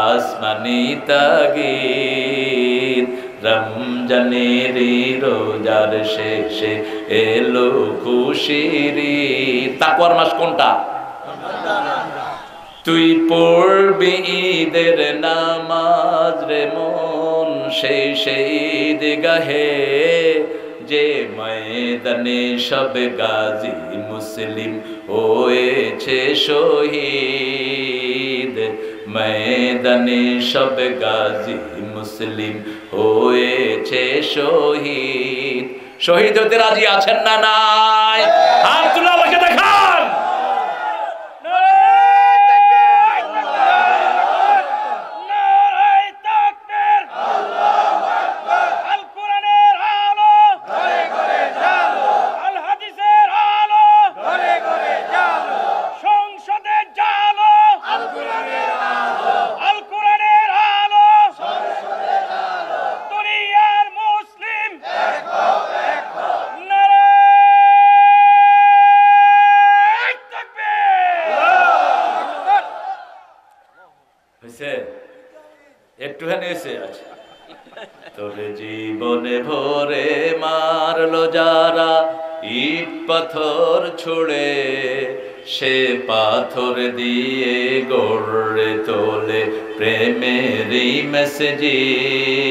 আসমানি তাগীর। রমজানের রোজার শেষে এলো খুশি রে। তাকওয়ার মাস কোনটা? তুই পড়বি ঈদের নামাজ রে মন, সেই ঈদগাহে যে ময়দানে সব গাজী মুসলিম হয়েছে শহীদ। ময়দানে সব গাজী মুসলিম হয়েছে শহীদ। শহীদ হতে রাজি আছেন না নাই? হাত তুলে আমাকে দেখান। একটুখানি হয়েছে। তোর জীবনে ভরে মারলো যারা ইট পাথর ছুড়ে, সে পাথর দিয়ে গড়ে তোলে প্রেমেরই মসজিদ।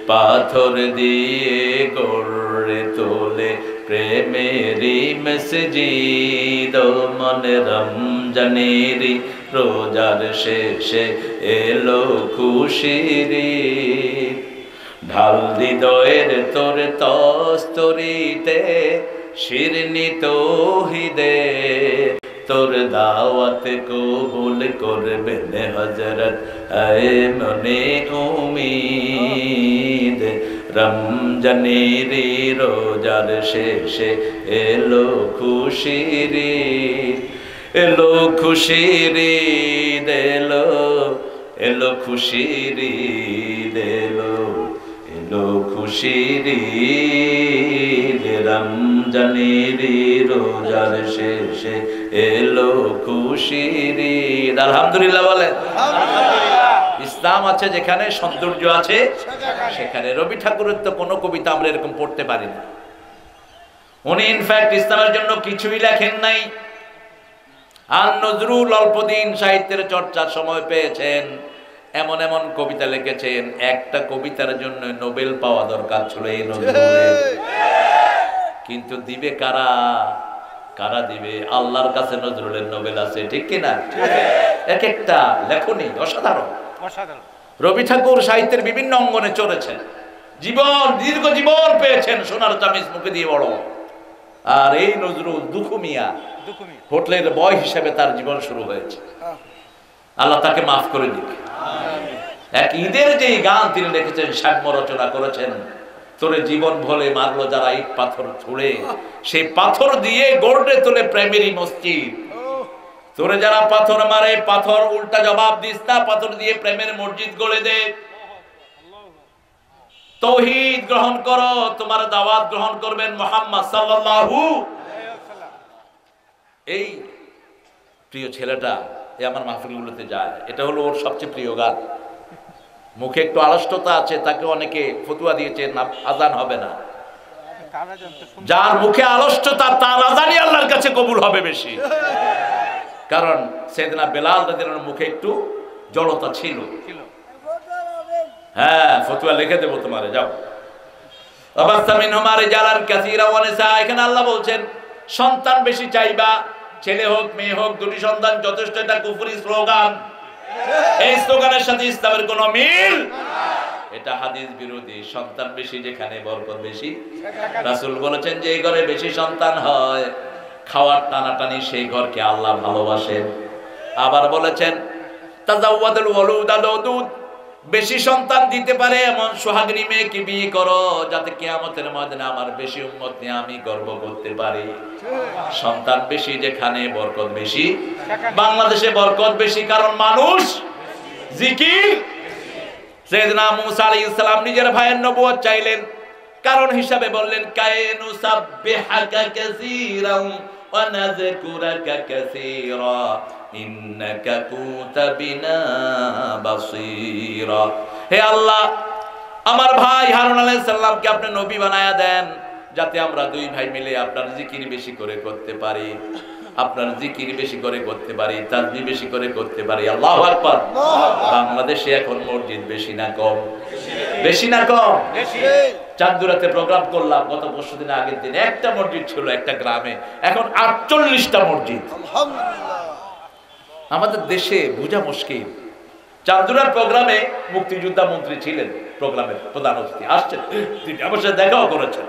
পাথর দিয়ে গড়ে তোলে প্রেমেরই মসজিদ। ও মনে রমজানেরই রোজার শেষে এলো খুশির ঈদ। ঢাল হৃদয়ের তোর তস্তরিতে শিরনি তৌহিদে, তোর দাওয়াত কবুল করবেন হযরত আয়ে মনে উম্মীদ। রমজানের রোজার শেষে এলো খুশির ঈদ। এলো খুশির ঈদ, এলো এলো খুশির ঈদ, এলো এলো খুশির ঈদ। রমজানের রোজার শেষে এলো খুশির ঈদ। আলহামদুলিল্লাহ বলেন। ইসলাম আছে যেখানে, সৌন্দর্য আছে সেখানে। রবি ঠাকুরের তো কোনো কবিতা আমরা এরকম পড়তে পারি না। উনি ইনফ্যাক্ট ইসলামের জন্য কিছুই লেখেন নাই। আর নজরুল অল্পদিন সাহিত্যের চর্চার সময় পেয়েছেন, এমন এমন কবিতা লিখেছেন, একটা কবিতার জন্য নোবেল পাওয়া দরকার ছিল এই নজরুলের। কিন্তু দিবে কারা? কারা দিবে? আল্লাহর কাছে নজরুলের নোবেল আছে, ঠিক কিনা? এক একটা লেখনী অসাধারণ। রবি ঠাকুর সাহিত্যের বিভিন্ন অঙ্গনে চলেছেন, জীবন দীর্ঘ জীবন পেয়েছেন, সোনার চামিজ মুখে দিয়ে বড়। আর এই নজরুল দুখুমিয়া, হোটেলের বয় হিসেবে তার জীবন শুরু হয়েছে। আল্লাহ তাকে মাফ করে দিক। এক ঈদের যে গান তিনি লিখেছেন, সাম্য রচনা করেছেন, তোরে জীবন ভরে মারলো যারা ইট পাথর ছুঁড়ে, সেই পাথর দিয়ে গড়ে তোলে প্রেমেরই মসজিদ। তোরে যারা পাথর মারে, পাথর উল্টা জবাব দিস না, পাথর দিয়ে প্রেমের মসজিদ গড়ে দে। তাওহীদ গ্রহণ করো, তোমার দাওয়াত গ্রহণ করবেন মুহাম্মদ সাল্লাল্লাহু। এই প্রিয় ছেলেটা এই আমার মাহফিলগুলোতে যায়, এটা হলো ওর সবচেয়ে প্রিয় গান। মুখে একটু আলস্যতা আছে, তাকে অনেকে ফতুয়া দিয়েছে না আজান হবে না। যার মুখে আলস্যতা তার আজানই আল্লাহর কাছে কবুল হবে বেশি, কারণ সাইয়েদনা বেলাল রাদিয়াল্লাহু আনহুর মুখে একটু জড়তা ছিল। হ্যাঁ, ফতুয়া লিখে দেবো তোমারে, যাও। আবাসামিন হুমারে জালান কাসীরা ওয়া নিসা, এখানে আল্লাহ বলছেন সন্তান বেশি চাইবা, ছেলে হোক মেয়ে হোক, দুটি সন্তান যথেষ্ট। এটা কুফরি স্লোগান, এই স্লোগানের সাথে ইসলামের কোনো মিল, এটা হাদিস বিরোধী। সন্তান বেশি যেখানে বরকত বেশি। রাসূল বলেছেন যে এই ঘরে বেশি সন্তান হয়, খাওয়ার টানাটানি সেই ঘরকে আল্লাহ ভালোবাসেন। আবার বলেছেন তাজাওয়াদুল ওয়ালুদ আলউদুদ, বেশি সন্তান দিতে পারে এমন সোহাগিনী মেয়েকে বিয়ে করো, যাতে কিয়ামতের ময়দানে আমার বেশি উম্মত নিয়ে আমি গর্ব করতে পারি। সন্তান বেশি যেখানে বরকত বেশি। বাংলাদেশে বরকত বেশি কারণ মানুষ জিকির। সাইয়েদনা মুসা আলাইহিস সালাম নিজের ভাইয়ের নবুয়ত চাইলেন, কারণ হিসাবে বললেন কায়নু সাব্বিহাকা কাসীরান ওয়া নাযকুরাকা কাসীরা ইন্নাকা কুনতা বিনা বাসীরা। হে আল্লাহ, আমার ভাই হারুন আলাইহিস সালামকে আপনি নবী বানায়া দেন, যাতে আমরা দুই ভাই মিলে আপনার জিকির বেশি করে করতে পারি, আপনার জিকির বেশি করে করতে পারি, তাসবিহ বেশি করে করতে পারি। আল্লাহু আকবার। বাংলাদেশে এখন মসজিদ বেশি না কম? বেশি না কম? চাঁদুরাতে প্রোগ্রাম করলাম গত পরশুদিন, আগের দিন একটা মসজিদ ছিল একটা গ্রামে, এখন 48টা মসজিদ। আমাদের দেশে বোঝা মুশকিল। চাঁদুরার প্রোগ্রামে মুক্তিযোদ্ধা মন্ত্রী ছিলেন, প্রোগ্রামের প্রধান অতিথি আসছেন, তিনি আমার সাথে দেখাও করেছেন।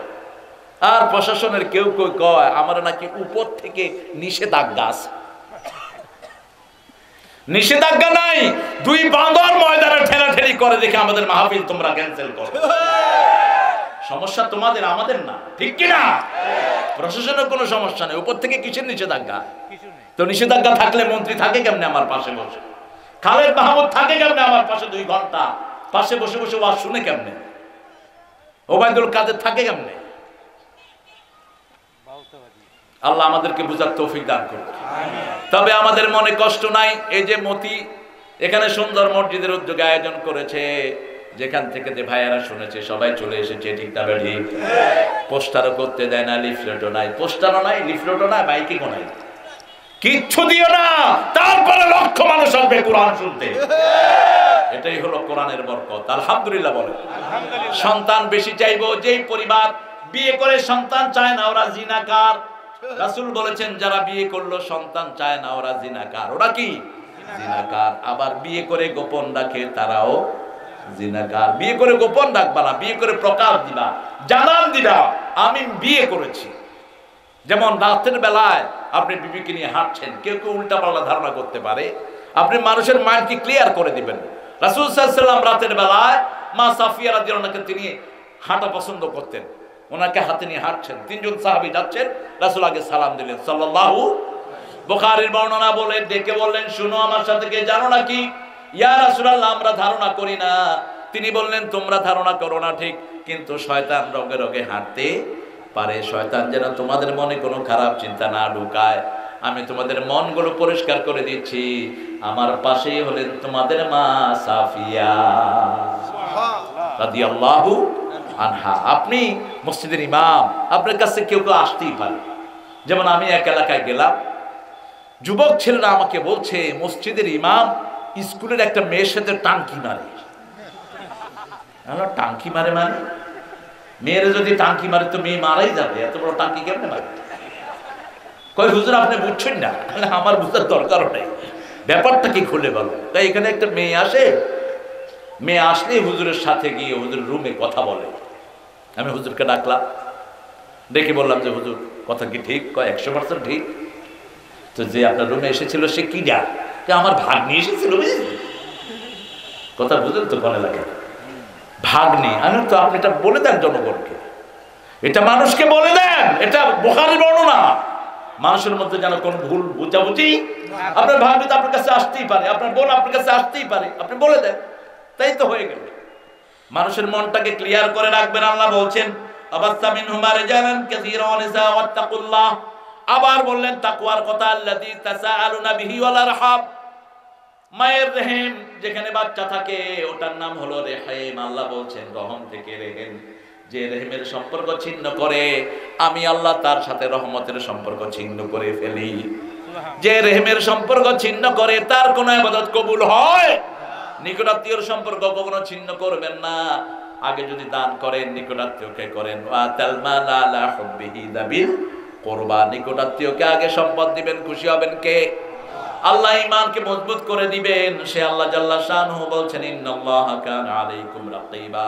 আর প্রশাসনের কেউ কেউ কয় আমার নাকি উপর থেকে নিষেধাজ্ঞা আছে। নিষেধাজ্ঞা নাই, দুই বাঁদর ময়দানে ঠেলাঠেলি করে দেখে আমাদের মাহফিল তোমরা ক্যান্সেল করো। সমস্যা তোমাদের, আমাদের না, ঠিক কিনা? প্রশাসনের কোনো সমস্যা নেই, উপর থেকে কিসের নিষেধাজ্ঞা? তো নিষেধাজ্ঞা থাকলে মন্ত্রী থাকে কেমনে আমার পাশে বসে? খালেদ মাহমুদ থাকে কেমনে আমার পাশে 2 ঘন্টা পাশে বসে বসে ওয়াজ শুনে কেমনে? ওবায়দুল কাদের থাকে কেমনে? আল্লাহ আমাদেরকে বুঝার তৌফিক দান করুন। তবে আমাদের মনে কষ্ট নাই, এই যে মতি এখানে সুন্দর মসজিদের উদ্যোগে আয়োজন করেছে, যেখান থেকে যে ভাইয়ারা শুনেছে সবাই চলে এসেছে, ঠিক না ঠিক? পোস্টারও করতে দেয় না, লিফলেটও নাই, পোস্টারও নাই, লিফলেটও নাই, মাইকিংও নাই, কিচ্ছু দিও না, তারপরে লক্ষ মানুষ আসবে কোরআন শুনতে। এটাই হলো কোরআনের বরকত। আলহামদুলিল্লাহ বলে। সন্তান বেশি চাইবো, যেই পরিবার বিয়ে করে সন্তান চায় না ওরা জিনাকার। রাসূল বলেছেন যারা বিয়ে করলো সন্তান চায় না ওরা জিনাকার। ওরা কি? জিনাকার। আবার বিয়ে করে গোপন রাখে তারাও জিনাকার। বিয়ে করে গোপন রাখবা না, বিয়ে করে প্রকাশ দিবা, জানান দিবা আমি বিয়ে করেছি। যেমন রাতের বেলায় আপনি বিবিকে নিয়ে হাঁটছেন, কেউ কেউ উল্টা পাল্টা ধারণা করতে পারে, আপনি মানুষের মাইন্ডকে ক্লিয়ার করে দিবেন। রাসূল সাল্লাল্লাহু আলাইহি ওয়াসাল্লাম রাতের বেলায় মা সাফিয়া রাদিয়াল্লাহু আনহাকে তিনি হাঁটা পছন্দ করতেন, ওনাকে হাতে নিয়ে হাঁটছেন, 3 জন সাহাবী যাচ্ছেন, রাসূল আগে সালাম দিলেন সাল্লাল্লাহু। বুখারীর বর্ণনা বলে ডেকে বললেন শুনো আমার সাথে কে জানো নাকি? ইয়া রাসূলুল্লাহ আমরা ধারণা করি না। তিনি বললেন তোমরা ধারণা করো না ঠিক, কিন্তু শয়তান রগে রগে হাঁটতে পারে, শয়তান যেন তোমাদের মনে কোনো খারাপ চিন্তা না ঢুকায়। আমি তোমাদের মনগুলো পরিষ্কার করে দিচ্ছি। আমার পাশেই হলেন তোমাদের মা সাফিয়া রাদিয়াল্লাহু আনহা। আপনি মসজিদের ইমাম, আপনার কাছে কেউ কেউ আসতেই পারে। যেমন আমি এক এলাকায় গেলাম, যুবক ছেলেরা আমাকে বলছে মসজিদের ইমাম স্কুলের একটা মেয়ের সাথে টাঙ্কি মারে। টাঙ্কি মারে মানে? মেয়েরা যদি টাঙ্কি মারে তো মেয়ে মারাই যাবে, এত বড় টাঙ্কি কেমনে মারে? কই হুজুর আপনি বুঝছেন না? আমার বুঝার দরকারও নেই, ব্যাপারটা কি খুলে বলো। তাই এখানে একটা মেয়ে আসে, মেয়ে আসলে হুজুরের সাথে গিয়ে হুজুর রুমে কথা বলে। আমি হুজুরকে ডাকলাম, ডেকে বললাম যে হুজুর কথা কি ঠিক? কয় 100% ঠিক। তো যে আপনার রুমে এসেছিল সে কি যা? আমার ভাগ্নি এসেছিল, কথা বুঝলেন তো? কোন এলাকায় ভাগ্নি। আমি তো আপনি এটা বলে দেন জনগণকে, এটা মানুষকে বলে দেন, এটা বুখারীর বর্ণনা। মানুষের মধ্যে যেন কোন ভুল বুঝাবুঝি, আপনার ভাগ্নি তো আপনার কাছে আসতেই পারে, আপনার বোন আপনার কাছে আসতেই পারে, আপনি বলে দেন, তাই তো হয়ে গেল। মানুষের মনটাকে ক্লিয়ার করে রাখবেন। আল্লাহ বলছেন আবাসা মিনহুমা রিজালান কাসীরা ওয়া নিসা ওয়াত্তাকুল্লাহ। আবার বললেন তাকওয়ার কথা, আল্লাযী তাসাআলুনা বিহি ওয়াল আরহাম। মায়ের রহিম যেখানে বাচ্চা থাকে ওটার নাম হলো রেহিম। আল্লাহ বলছেন রহম থেকে রেহিম, যে রেহিমের সম্পর্ক ছিন্ন করে আমি আল্লাহ তার সাথে রহমতের সম্পর্ক ছিন্ন করে ফেলি। যে রেহিমের সম্পর্ক ছিন্ন করে তার কোনো ইবাদত কবুল হয়? নিকটাত্মীয়র সম্পর্ক কখনো ছিন্ন করবেন না। আগে যদি দান করেন নিকটাত্মীয়কে করেন, ওয়াতাল মাল আলা হুব্বিহি যাবিল কুরবা। নিকটাত্মীয়কে আগে সম্পদ দিবেন, খুশি হবেন কে? আল্লাহ ঈমানকে মজবুত করে দিবেন। সে আল্লাহ জাল্লা শানহু বলছেন ইন্নাল্লাহা কানা আলাইকুম রাকিবা।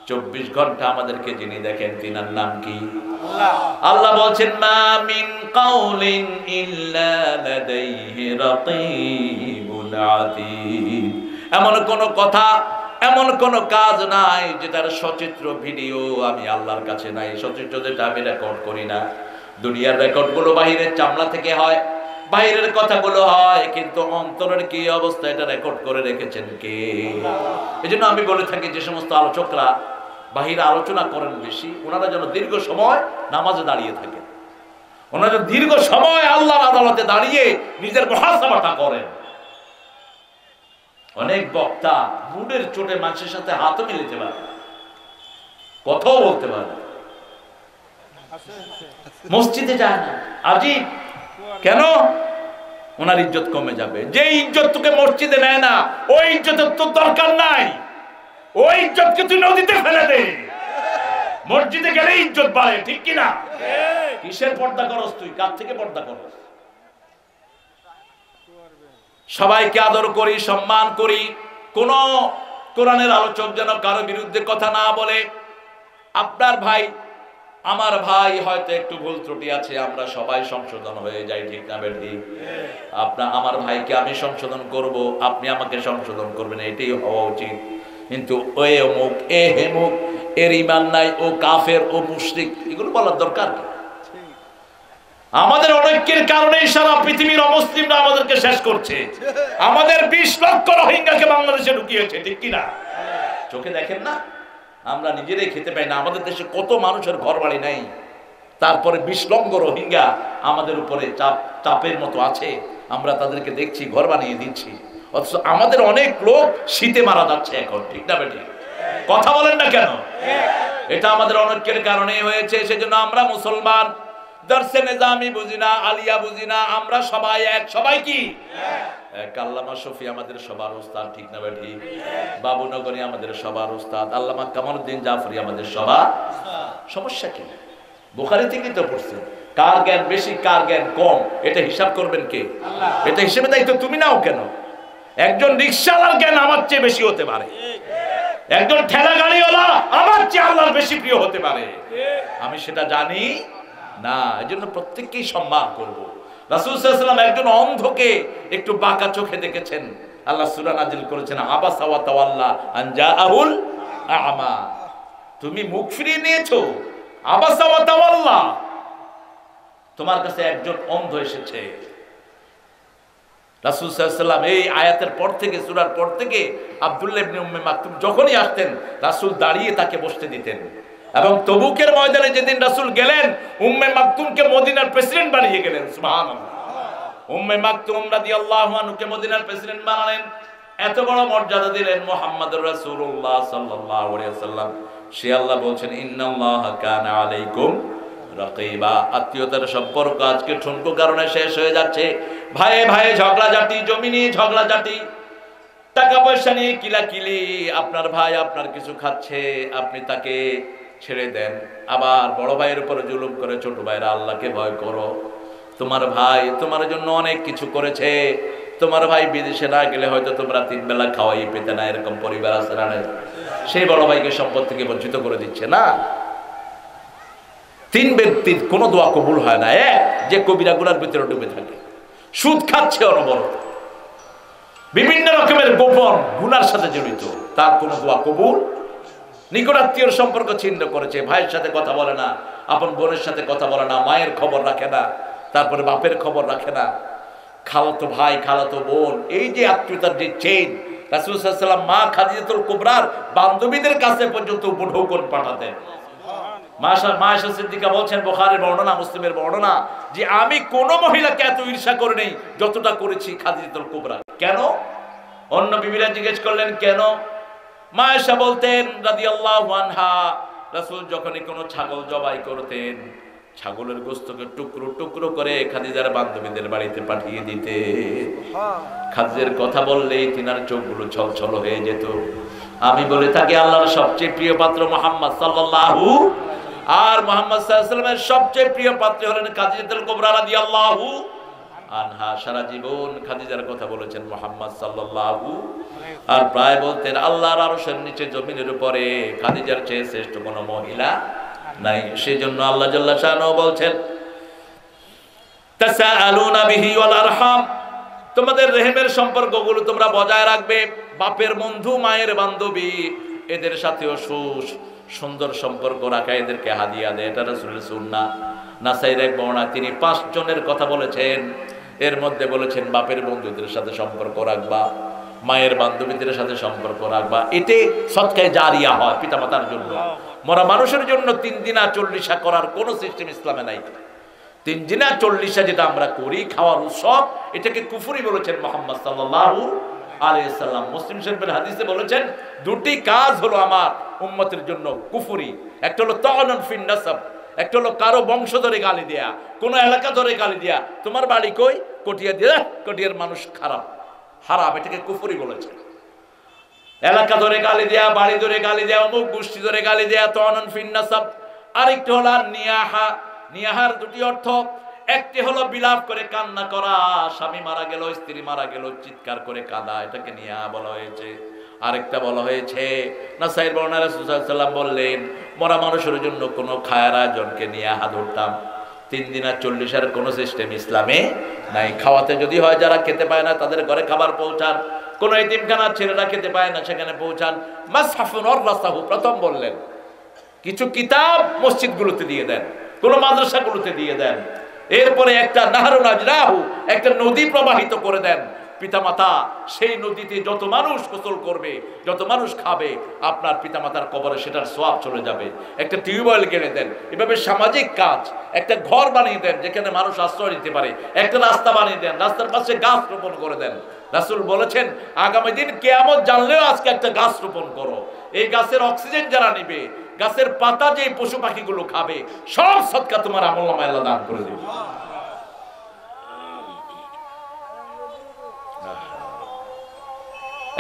24 ঘন্টা আমাদেরকে যিনি দেখেন তিনার নাম কি? আল্লাহ। আল্লাহ বলছেন মা মিন কাউলিন ইল্লা লাদাইহি রাকিবুন আতীদ। এমন কোন কথা, এমন কোন কাজ নাই যেটার সচিত্র ভিডিও আমি আল্লাহর কাছে নাই। সচিত্র যেটা আমি রেকর্ড করি না। দুনিয়ার রেকর্ডগুলো বাহিরের চামড়া থেকে হয়, বাইরের কথাগুলো হয়, কিন্তু অন্তরের কি অবস্থা এটা রেকর্ড করে রেখেছেন কে? এজন্য আমি বলে থাকি যে সমস্ত আলোচকরা বাহিরে আলোচনা করেন বেশি, ওনারা যেন দীর্ঘ সময় নামাজে দাঁড়িয়ে থাকেন, ওনারা দীর্ঘ সময় আল্লাহর আদালতে দাঁড়িয়ে নিজের মুহাসাবাটা করেন। অনেক বক্তা মুডের চোটে মানুষের সাথে হাতও মিলাতে পারে, কথাও বলতে পারে, মসজিদে যায় না। আজীব, কেন? ওনার ইজ্জত কমে যাবে। যে ইজ্জত তোকে মসজিদে নেয় না ওই ইজ্জতের তোর দরকার নাই। ওই ইজ্জতকে তুই নদীতে ফেলে দে। মসজিদে গেলে ইজ্জত বাড়ে, ঠিক কিনা? কিসের পর্দা করস তুই? কার থেকে পর্দা করস? সবাইকে আদর করি, সম্মান করি। কোন কোরআনের আলোচক যেন কারো বিরুদ্ধে কথা না বলে। আপনার ভাই আমার ভাই হয়তো একটু ভুল ত্রুটি আছে, আমরা সবাই সংশোধন হয়ে যাই, ঠিক না বেঠিক? আমার ভাইকে আমি সংশোধন করব, আপনি আমাকে সংশোধন করবেন, এটাই হওয়া উচিত। কিন্তু ও অমুক, এ হেমুক, এর ঈমান নাই, ও কাফের, ও মুশরিক, এগুলো বলার দরকার কি? আমাদের অনৈক্যের কারণে সারা পৃথিবীর অমুসলিমরা আমাদেরকে শেষ করছে। আমাদের 20 লক্ষ রোহিঙ্গাকে বাংলাদেশে ঢুকিয়েছে, ঠিক কিনা? চোখে দেখেন না? আমরা নিজেরাই খেতে পাই না। আমাদের দেশে কত মানুষের ঘর বাড়ি নাই, তারপরে 20 লক্ষ রোহিঙ্গা আমাদের উপরে চাপের মতো আছে। আমরা তাদেরকে দেখছি, ঘর বানিয়ে দিচ্ছি, অথচ আমাদের অনেক লোক শীতে মারা যাচ্ছে এখন, ঠিক না বেটি? কথা বলেন না কেন? এটা আমাদের অনৈক্যের কারণেই হয়েছে। সেজন্য আমরা মুসলমান, দর্শে নিজামি বুঝি না, আলিয়া বুঝি না, আমরা সবাই এক। সবাই কি এক? আল্লামা শফি আমাদের সবার উস্তাদ, ঠিক না বেটি? বাবু নগরী আমাদের সবার উস্তাদ, আল্লামা কামালউদ্দিন জাফরি আমাদের সবার। সমস্যা কি? বুখারী থেকে তো পড়ছে। কার জ্ঞান বেশি, কার জ্ঞান কম, এটা হিসাব করবেন কে? এটা হিসেবে দায়িত্ব তুমি নাও কেন? একজন রিকশাওয়ালার জ্ঞান আমার চেয়ে বেশি হতে পারে, একজন ঠেলা গাড়িওয়ালা আমার চেয়ে আল্লাহর বেশি প্রিয় হতে পারে। আমি সেটা জানি না, এজন্য প্রত্যেককেই সম্মান করব। রাসূল সাল্লাল্লাহু আলাইহি ওয়াসাল্লাম একজন অন্ধকে একটু বাঁকা চোখে দেখেছেন, আল্লাহ সূরা নাজিল করেছেন আবাসা ওয়া তাওয়াল্লা আন জাআহুল আ'মা। তুমি মুখ ফিরিয়ে নিয়েছো, আবাসা ওয়া তাওয়াল্লা, তোমার কাছে একজন অন্ধ এসেছে। রাসূল সাল্লাল্লাহু আলাইহি ওয়াসাল্লাম এই আয়াতের পর থেকে, সূরার পর থেকে আব্দুল্লাহ ইবনে উম্মে মাকতুম যখনই আসতেন রাসূল দাঁড়িয়ে তাকে বসতে দিতেন। এবং তবুকের ময়দানে যেদিন রাসূল গেলেন, উম্মে মাকতুমকে মদিনার প্রেসিডেন্ট বানিয়ে গেলেন। সুবহানাল্লাহ। উম্মে মাকতুম রাদিয়াল্লাহু আনহুকে মদিনার প্রেসিডেন্ট বানালেন, এত বড় মর্যাদা দিলেন। মুহাম্মদুর রাসূলুল্লাহ সাল্লাল্লাহু আলাইহি ওয়াসাল্লাম, সে আল্লাহ বলছেন ইন্নাল্লাহা কানা আলাইকুম রাকিবা। আত্মীয়তার সম্পর্ক আজকে ঠুনকো কারণে শেষ হয়ে যাচ্ছে। ভাইয়ে ভাইয়ে ঝগড়াঝাটি, জমি নিয়ে ঝগড়াঝাটি, টাকা পয়সা নিয়ে কিলাকিলি। আপনার ভাই আপনার কিছু খাচ্ছে, আপনি তাকে ছেড়ে দেন। আবার বড় ভাইয়ের উপরে জুলুম করে ছোট ভাইরা, আল্লাহকে ভয় করো। তোমার ভাই তোমার জন্য অনেক কিছু করেছে, তোমার ভাই বিদেশে না গেলে হয়তো তোমরা 3 বেলা খাওয়াই পেতে না, এরকম পরিবার আছে না? সেই বড় ভাইকে সম্পদ থেকে বঞ্চিত করে দিচ্ছে না। 3 ব্যক্তির কোনো দোয়া কবুল হয় না, এক যে কবিরা গুনার ভিতরে ডুবে থাকে, সুদ খাচ্ছে অনবরত, বিভিন্ন রকমের গোপন গুনার সাথে জড়িত, তার কোনো দোয়া কবুল নিকটাত্মীয়র সম্পর্ক ছিন্ন করেছে, ভাইয়ের সাথে কথা বলে না, আপন বোনের সাথে কথা বলে না, মায়ের খবর রাখে না, তারপরে বাপের খবর রাখে না, খালাতো ভাই খালাতো বোন, এই যে আত্মীয়তার যে চেইন, রাসূল সাল্লাল্লাহু আলাইহি ওয়াসাল্লাম মা খাদিজাতুল কুবরার বান্ধবীদের কাছে পর্যন্ত উপঢৌকন পাঠাতেন। মা আয়েশা সিদ্দিকা বলছেন, বুখারীর বর্ণনা, মুসলিমের বর্ণনা, যে আমি কোন মহিলাকে এত ঈর্ষা করে নেই যতটা করেছি খাদিজাতুল কুবরা। কেন? অন্য বিবিরা জিজ্ঞেস করলেন কেন? মা আয়েশা বলতেন রাদিয়াল্লাহু আনহা, রাসূল যখনই কোনো ছাগল জবাই করতেন, ছাগলের গোশতকে টুকরো টুকরো করে খাদিজার বান্ধবীদের বাড়িতে পাঠিয়ে দিতে। খাদিজার কথা বললেই তিনার চোখগুলো ছলছল হয়ে যেত। আমি বলে থাকি, আল্লাহর সবচেয়ে প্রিয় পাত্র মুহাম্মদ সাল্লাল্লাহু, আর মুহাম্মদ সাল্লাল্লাহু আলাইহি ওয়াসাল্লামের সবচেয়ে প্রিয় পাত্র হলেন খাদিজাতুল কুবরা রাদিয়াল্লাহু আনহা। সারা জীবন খাদিজার কথা বলেছেন মুহাম্মদ সাল্লাল্লাহু, আর প্রায় বলতেন আল্লাহর আরশের নিচে জমিনের উপরে খাদিজার চেয়ে শ্রেষ্ঠ কোনো মহিলা নাই। সেজন্য আল্লাহ জাল্লা শাআনহু বলছেন, তাসাআলুনা বিহি ওয়াল আরহাম, তোমাদের রেহেমের সম্পর্কগুলো তোমরা বজায় রাখবে। বাপের বন্ধু, মায়ের বান্ধবী, এদের সাথেও সুন্দর সম্পর্ক রাখা, এদেরকে হাদিয়া দেয়, এটা রাসূলের সুন্নাহ। নাসাইর এক বর্ণনা তিনি 5 জনের কথা বলেছেন, এর মধ্যে বলেছেন বাপের বন্ধুদের সাথে সম্পর্ক রাখবা, মায়ের বান্ধবীদের সাথে সম্পর্ক রাখবা, এতে সদকায়ে জারিয়া হয় পিতামাতার জন্য। মরা মানুষের জন্য 3 দিনা 40 করার কোন সিস্টেম ইসলামে নাই। 3 দিনা 40 যেটা আমরা করি, খাওয়ার উৎসব, এটাকে কুফরি বলেছেন মুহাম্মদ সাল্লাল্লাহু আলাইহি সাল্লাম। মুসলিম শরীফের হাদিসে বলেছেন, 2টি কাজ হলো আমার উম্মতের জন্য কুফরি। একটা হলো তাআনুন ফিন নাসাব, একটা হলো কারো বংশ ধরে গালি দেয়া, কোন এলাকা ধরে গালি দেয়া, তোমার বাড়ি কই, কটিয়া দিয়া, কটিয়ার মানুষ খারাপ, হারাম, এটাকে কুফরি বলেছে। এলাকা ধরে গালি দেয়া, বাড়ি ধরে গালি দেয়া, অমুক গোষ্ঠী ধরে গালি দেয়া, তাআনুন ফিন নাসাব। আরেকটা হলো নিয়াহা। নিয়াহার 2টি অর্থ, একটি হলো বিলাপ করে কান্না করা, স্বামী মারা গেল, স্ত্রী মারা গেল, চিৎকার করে কাঁদা, এটাকে নিয়াহা বলা হয়েছে। আরেকটা বলা হয়েছে, নাসাইর বর্ণনা, রাসূল সাল্লাল্লাহু আলাইহি ওয়াসাল্লাম বললেন, মরা মানুষের জন্য কোনো খায়ের আয়োজনকে নিয়াহা ধরতাম। 3 দিনা 40 কোনো সিস্টেম ইসলামে নাই। খাওয়াতে যদি হয়, যারা খেতে পায় না তাদের ঘরে খাবার পৌঁছান, কোন এতিমখানার ছেলেরা খেতে পায় না সেখানে পৌঁছান। মাসহাফুন ওয়ারাসাহু, প্রথম বললেন কিছু কিতাব মসজিদগুলোতে দিয়ে দেন, কোন মাদ্রাসাগুলোতে দিয়ে দেন। এরপরে একটা নাহরুন আজরাহু, একটা নদী প্রবাহিত করে দেন। পিতামাতা সেই নদীতে যত মানুষ গোসল করবে, যত মানুষ খাবে, আপনার পিতামাতার কবরে সেটার সওয়াব চলে যাবে। একটা টিউবওয়েল গেড়ে দেন। এভাবে সামাজিক কাজ, একটা ঘর বানিয়ে দেন যেখানে মানুষ আশ্রয় নিতে পারে, একটা রাস্তা বানিয়ে দেন, রাস্তার পাশে গাছ রোপণ করে দেন। রাসূল বলেছেন, আগামী দিন কিয়ামত জানলেও আজকে একটা গাছ রোপণ করো। এই গাছের অক্সিজেন যারা নিবে, গাছের পাতা যে পশু পাখিগুলো খাবে, সব সদকা তোমার আমলনামায় আল্লাহ দান করে দেবে।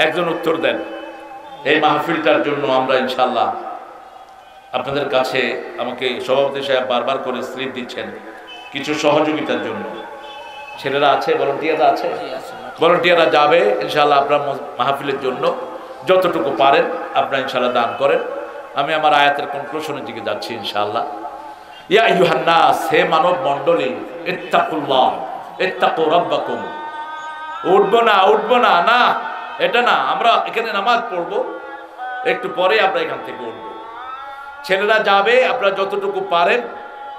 একজন উত্তর দেন। এই মাহফিলটার জন্য আমরা ইনশাআল্লাহ আপনাদের কাছে, আমাকে সভাপতি সাহেব বারবার করে স্লিপ দিচ্ছেন কিছু সহযোগিতার জন্য। ছেলেরা আছে, ভলান্টিয়াররা আছে, ভলান্টিয়াররা যাবে ইনশাআল্লাহ আপনার মাহফিলের জন্য যতটুকু পারেন আপনারা ইনশাআল্লাহ দান করেন। আমি আমার আয়াতের কনক্লুশনের দিকে যাচ্ছি ইনশাআল্লাহ। ইয়া আইয়ুহান নাস, হে মানব মণ্ডলী, ইত্তাকুল্লাহ, ইত্তাকু রাব্বাকুম। উঠবো না, না এটা না, আমরা এখানে নামাজ পড়বো, একটু পরে আমরা এখান থেকে উঠবো। ছেলেরা যাবে, আপনারা যতটুকু পারেন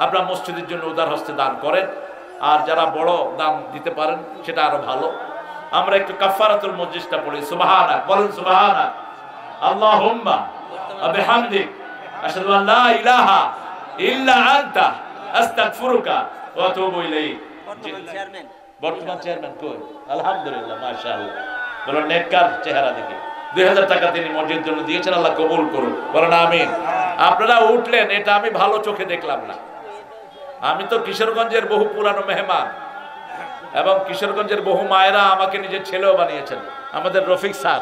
আপনারা মসজিদের জন্য উদার হস্তে দান করেন, আর যারা বড় দান দিতে পারেন সেটা আরো ভালো। আমরা একটু কাফারাতুল মজলিসটা পড়ি। সুবহানাক, বলেন সুবহানাক, আল্লাহুম্মা ওয়া বিহামদিক, আশহাদু আল লা ইলাহা ইল্লা আনতা, আস্তাগফিরুকা ওয়া আতুবু ইলাইক। বর্তমান চেয়ারম্যান কই? আলহামদুলিল্লাহ, মাশাআল্লাহ। বলেন নেককার চেহারা দেখে 2000 টাকা তিনি মসজিদের জন্য দিয়েছেন, আল্লাহ কবুল করুন, বলেন আমিন। আপনারা উঠলেন, এটা আমি ভালো চোখে দেখলাম না। আমি তো কিশোরগঞ্জের বহু পুরানো মেহমান, এবং কিশোরগঞ্জের বহু মায়েরা আমাকে নিজের ছেলেও বানিয়েছেন। আমাদের রফিক স্যার,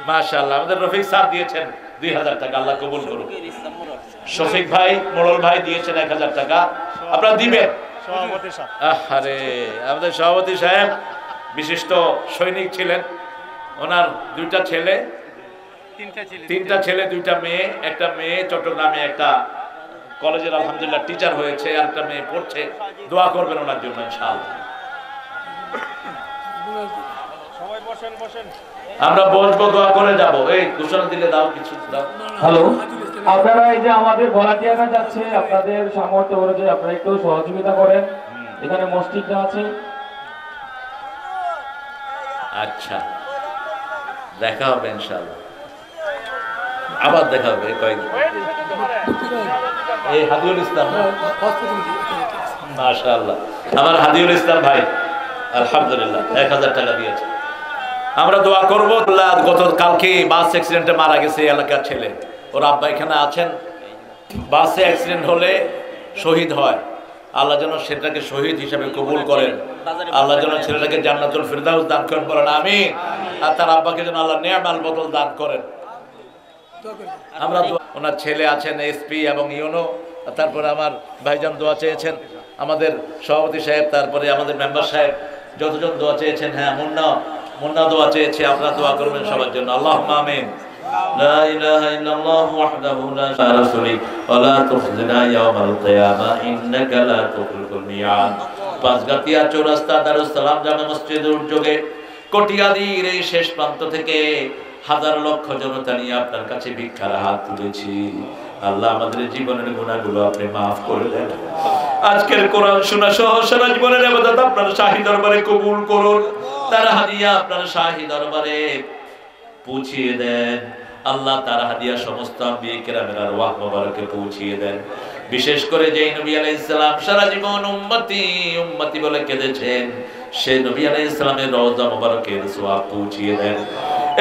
মাশাআল্লাহ, আমাদের রফিক স্যার দিয়েছেন 2000 টাকা, আল্লাহ কবুল করুন। শফিক ভাই, মোড়ল ভাই দিয়েছেন 1000 টাকা, আপনারা দিবেন। আরে আমাদের সভাপতি সাহেব বিশিষ্ট সৈনিক ছিলেন, ওনার 2টা ছেলে, 3টা ছেলে 2টা মেয়ে। একটা মেয়ে চট্টগ্রামে একটা কলেজের আলহামদুলিল্লাহ টিচার হয়েছে, আর একটা মেয়ে পড়ছে। দোয়া করবেন ওনার জন্য ইনশাআল্লাহ। আমরা বসবো, দোয়া করে যাব। এই ঘোষণা দিলে দাও, কিছু দাও। হ্যালো, আপনারা এই যে আমাদের ভলান্টিয়াররা যাচ্ছে, আপনাদের সামর্থ্য অনুযায়ী আপনারা একটু সহযোগিতা করেন। এখানে মসজিদটা আছে। আচ্ছা, দেখা হবে ইনশাআল্লাহ, আবার দেখা হবে কয়েকদিন। এই হাদিউল ইসলাম, মাশাআল্লাহ, আমার হাদিউল ইসলাম ভাই আলহামদুলিল্লাহ 1000 টাকা দিয়েছে। আমরা দোয়া করবো। গত কালকে বাস অ্যাক্সিডেন্টে মারা গেছে এলাকার ছেলে, ওর আব্বা এখানে আছেন। বাসে অ্যাক্সিডেন্ট হলে শহীদ হয়, আল্লাহ যেন সেটাকে শহীদ হিসাবে কবুল করেন। আল্লাহ যেন ছেলেটাকে জান্নাতুল ফিরদাউস দান করেন, বলেন আমিন। আর তার আব্বাকে যেন আল্লাহ নেয়ামাল বদল দান করেন। আমরা ওনার ছেলে আছেন এসপি এবং ইউনো, তারপরে আমার ভাইজান দোয়া চেয়েছেন, আমাদের সভাপতি সাহেব, তারপরে আমাদের মেম্বার সাহেব যতজন দোয়া চেয়েছেন। হ্যাঁ, মুন্না দোয়া চেয়েছে, আপনারা দোয়া করবেন সবার জন্য। আল্লাহুম্মা আমিন। লা ইলাহা ইল্লাল্লাহু ওয়াহদাহু লা শারীকা লাহু ওয়া লা তুখজিনা ইয়াওমাল কিয়ামা ইন্নাকা লা তুখলিফুল মিয়াদ। পাঁচগাতিয়া চৌরাস্তা দারুস সালাম জামে মসজিদের উদ্যোগে কটিয়াদির এই শেষ প্রান্ত থেকে হাজার লক্ষ জনতা নিয়ে আপনার কাছে ভিক্ষার হাত তুলেছি। আল্লাহ আমাদের জীবনের গুনাহগুলো আপনি মাফ করে দেন। আজকের কোরআন শোনা সহ সারা জীবনের ইবাদত আপনার শাহী দরবারে কবুল করুন। তার হাদিয়া আপনার শাহী দরবারে পৌঁছিয়ে দেন। আল্লাহ তার হাদিয়া সমস্ত আম্বিয়া কিরামের আরওয়াহ মুবারকে পৌঁছিয়ে দেন। বিশেষ করে যেই নবী আলাইহিস সালাম সারা জীবন উম্মতি উম্মতি বলে কেঁদেছেন, সেই নবী আলাইহিস সালামের রওজা মুবারকের সওয়াব পৌঁছিয়ে দেন।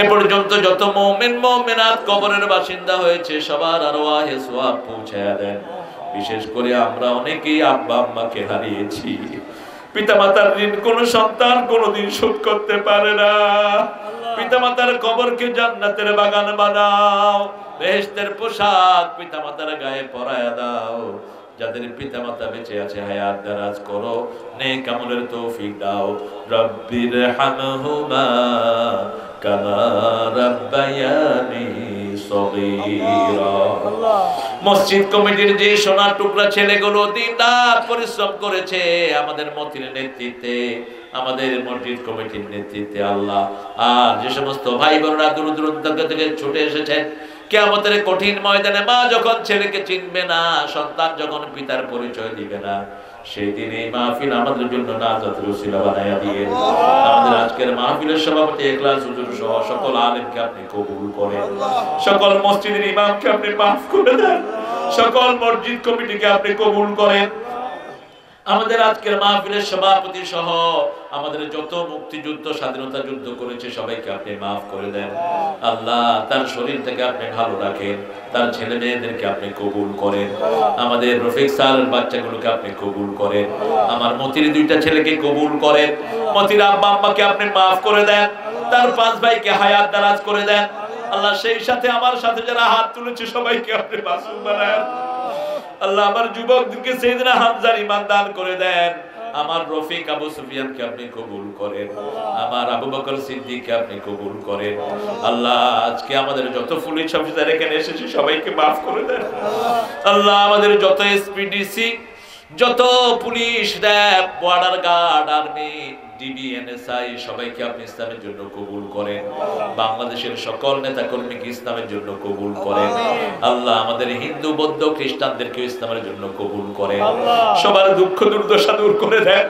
এ পর্যন্ত যত মুমিন মুমিনাত কবরের বাসিন্দা হয়েছে সবার আরওয়াহে সওয়াব পৌঁছায়া দেন। বিশেষ করে আমরা অনেকেই আব্বা আম্মাকে হারিয়েছি। পিতামাতার ঋণ কোন সন্তান কোনদিন শোধ করতে পারে না। পিতামাতার কবরকে জান্নাতের বাগান বানাও, বেহেশতের পোশাক পিতামাতার গায়ে পরায়া দাও। যাদের পিতামাতা বেঁচে আছে হায়াত দারাজ করো, নেক আমলের তৌফিক দাও। রব্বির হামহুমা কামা রাব্বায়ানি সগীরা। মসজিদ কমিটির যে সোনার টুকরা ছেলেগুলো দিনরাত পরিশ্রম করেছে আমাদের মতির নেতৃত্বে, আমাদের মসজিদ কমিটির নেতৃত্বে আল্লাহ, আর যে সমস্ত ভাই বোনরা দূর দূরান্ত থেকে ছুটে এসেছেন কিয়ামতের কঠিন ময়দানে, মা যখন ছেলেকে চিনবে না, সন্তান যখন পিতার পরিচয় দিবে না, সেই দিন এই মাহফিল আমাদের জন্য নাজাতের ওসিলা বানায়া দিয়ে। আমাদের আজকের মাহফিলের সভাপতি ইখলাস হুজুর সহ সকল আলেমকে আপনি কবুল করেন, সকল মসজিদের ইমামকে আপনি মাফ করে দেন, সকল মসজিদ কমিটিকে আপনি কবুল করেন। আমাদের আজকের মাহফিলের সভাপতি সহ আমাদের যত মুক্তিযুদ্ধ স্বাধীনতা যুদ্ধ করেছে সবাইকে আপনি মাফ করে দেন। আল্লাহ তার শরীর থেকে আপনি ভালো রাখেন, তার ছেলে মেয়েদেরকে আপনি কবুল করেন, আমাদের রফিক স্যারের বাচ্চাগুলোকে আপনি কবুল করেন, আমার মতির দুইটা ছেলেকে কবুল করেন, মতির আব্বা আম্মাকে আপনি মাফ করে দেন, তার 5 ভাইকে হায়াত দারাজ করে দেন। আল্লাহ সেই সাথে আমার সাথে যারা হাত তুলেছে সবাইকে আপনি মাসুম বানান। আল্লাহ আমার যুবকদেরকে সাইয়েদনা হামজার ঈমান দান করে দেন, আমার রফিক আবু সুফিয়ানকে আপনি কবুল করেন, আমার আবু বকর সিদ্দিককে আপনি কবুল করেন। আল্লাহ আজকে আমাদের যত পুলিশ অফিসার এখানে এসেছে সবাইকে মাফ করে দেন। আল্লাহ আমাদের যত এসপিডিসি, যত police, RAB, border guard, army, DB, NSI সবাইকে আপনি ইসলামের জন্য কবুল করেন। বাংলাদেশের সকল নেতা কর্মীকে ইসলামের জন্য কবুল করেন। আল্লাহ আমাদের হিন্দু বৌদ্ধ খ্রিস্টানদেরকে ইসলামের জন্য কবুল করেন। সবার দুঃখ দুর্দশা দূর করে দেন,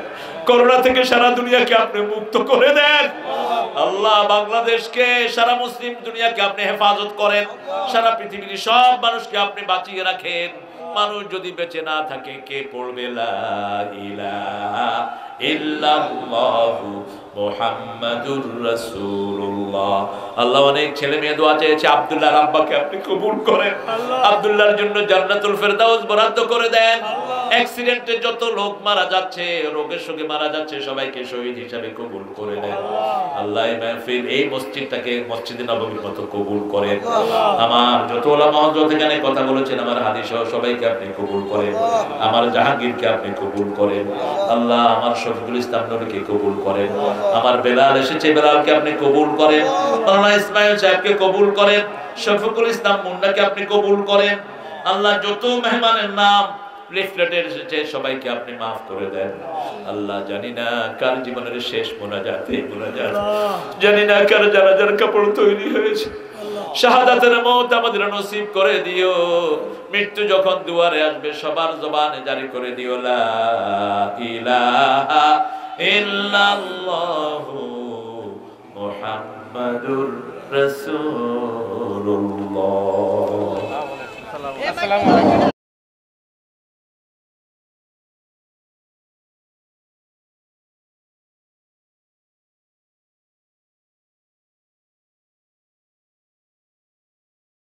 করোনা থেকে সারা দুনিয়াকে আপনি মুক্ত করে দেন। আল্লাহ বাংলাদেশকে, সারা মুসলিম দুনিয়াকে আপনি হেফাজত করেন, সারা পৃথিবীর সব মানুষকে আপনি বাঁচিয়ে রাখেন। মানুষ যদি বেঁচে না থাকে কে পড়বে লা ইলাহা ইল্লাল্লাহু মুহাম্মাদুর রাসূলুল্লাহ। আল্লাহ অনেক ছেলে মেয়ে দোয়া চেয়েছে, আব্দুল্লাহর আব্বাকে আপনি কবুল করেন, আব্দুল্লাহর জন্য জান্নাতুল ফেরদাউস বরাদ্দ করে দেন। অ্যাক্সিডেন্টে যত লোক মারা যাচ্ছে, রোগের সঙ্গে মারা যাচ্ছে, সবাইকে শহীদ হিসাবে কবুল করে দেন। আল্লাহ এই মাহফিল, এই মসজিদটাকে মসজিদে নববীর মতো কবুল করেন। আমার যত ওলামা হযরত এখানে কথা বলেছেন, আমার হাদিস সহ সবাইকে আপনি কবুল করেন, আমার জাহাঙ্গীরকে আপনি কবুল করেন। আল্লাহ আমার শফিকুল ইসলাম নবীকে কবুল করেন, আমার বেলাল এসেছে বেলালকে আপনি কবুল করেন, মাওলানা ইসমাইল সাহেবকে কবুল করেন, শফিকুল ইসলাম মুন্নাকে আপনি কবুল করেন। আল্লাহ যত মেহমানের নাম লিফলেটের এসেছে, সবাইকে আপনি মাফ করে দেন আল্লাহ। জানি না কার জীবনের শেষ মোনাজাত এই মোনাজাত, জানি না কার জানাজার কাপড় তৈরি হয়েছে। শাহাদাতের মওত আমাদের নসিব করে দিও। মৃত্যু যখন দুয়ারে আসবে সবার জবানে জারি করে দিও লা ইলাহা ইল্লাল্লাহু মুহাম্মাদুর রাসূলুল্লাহ।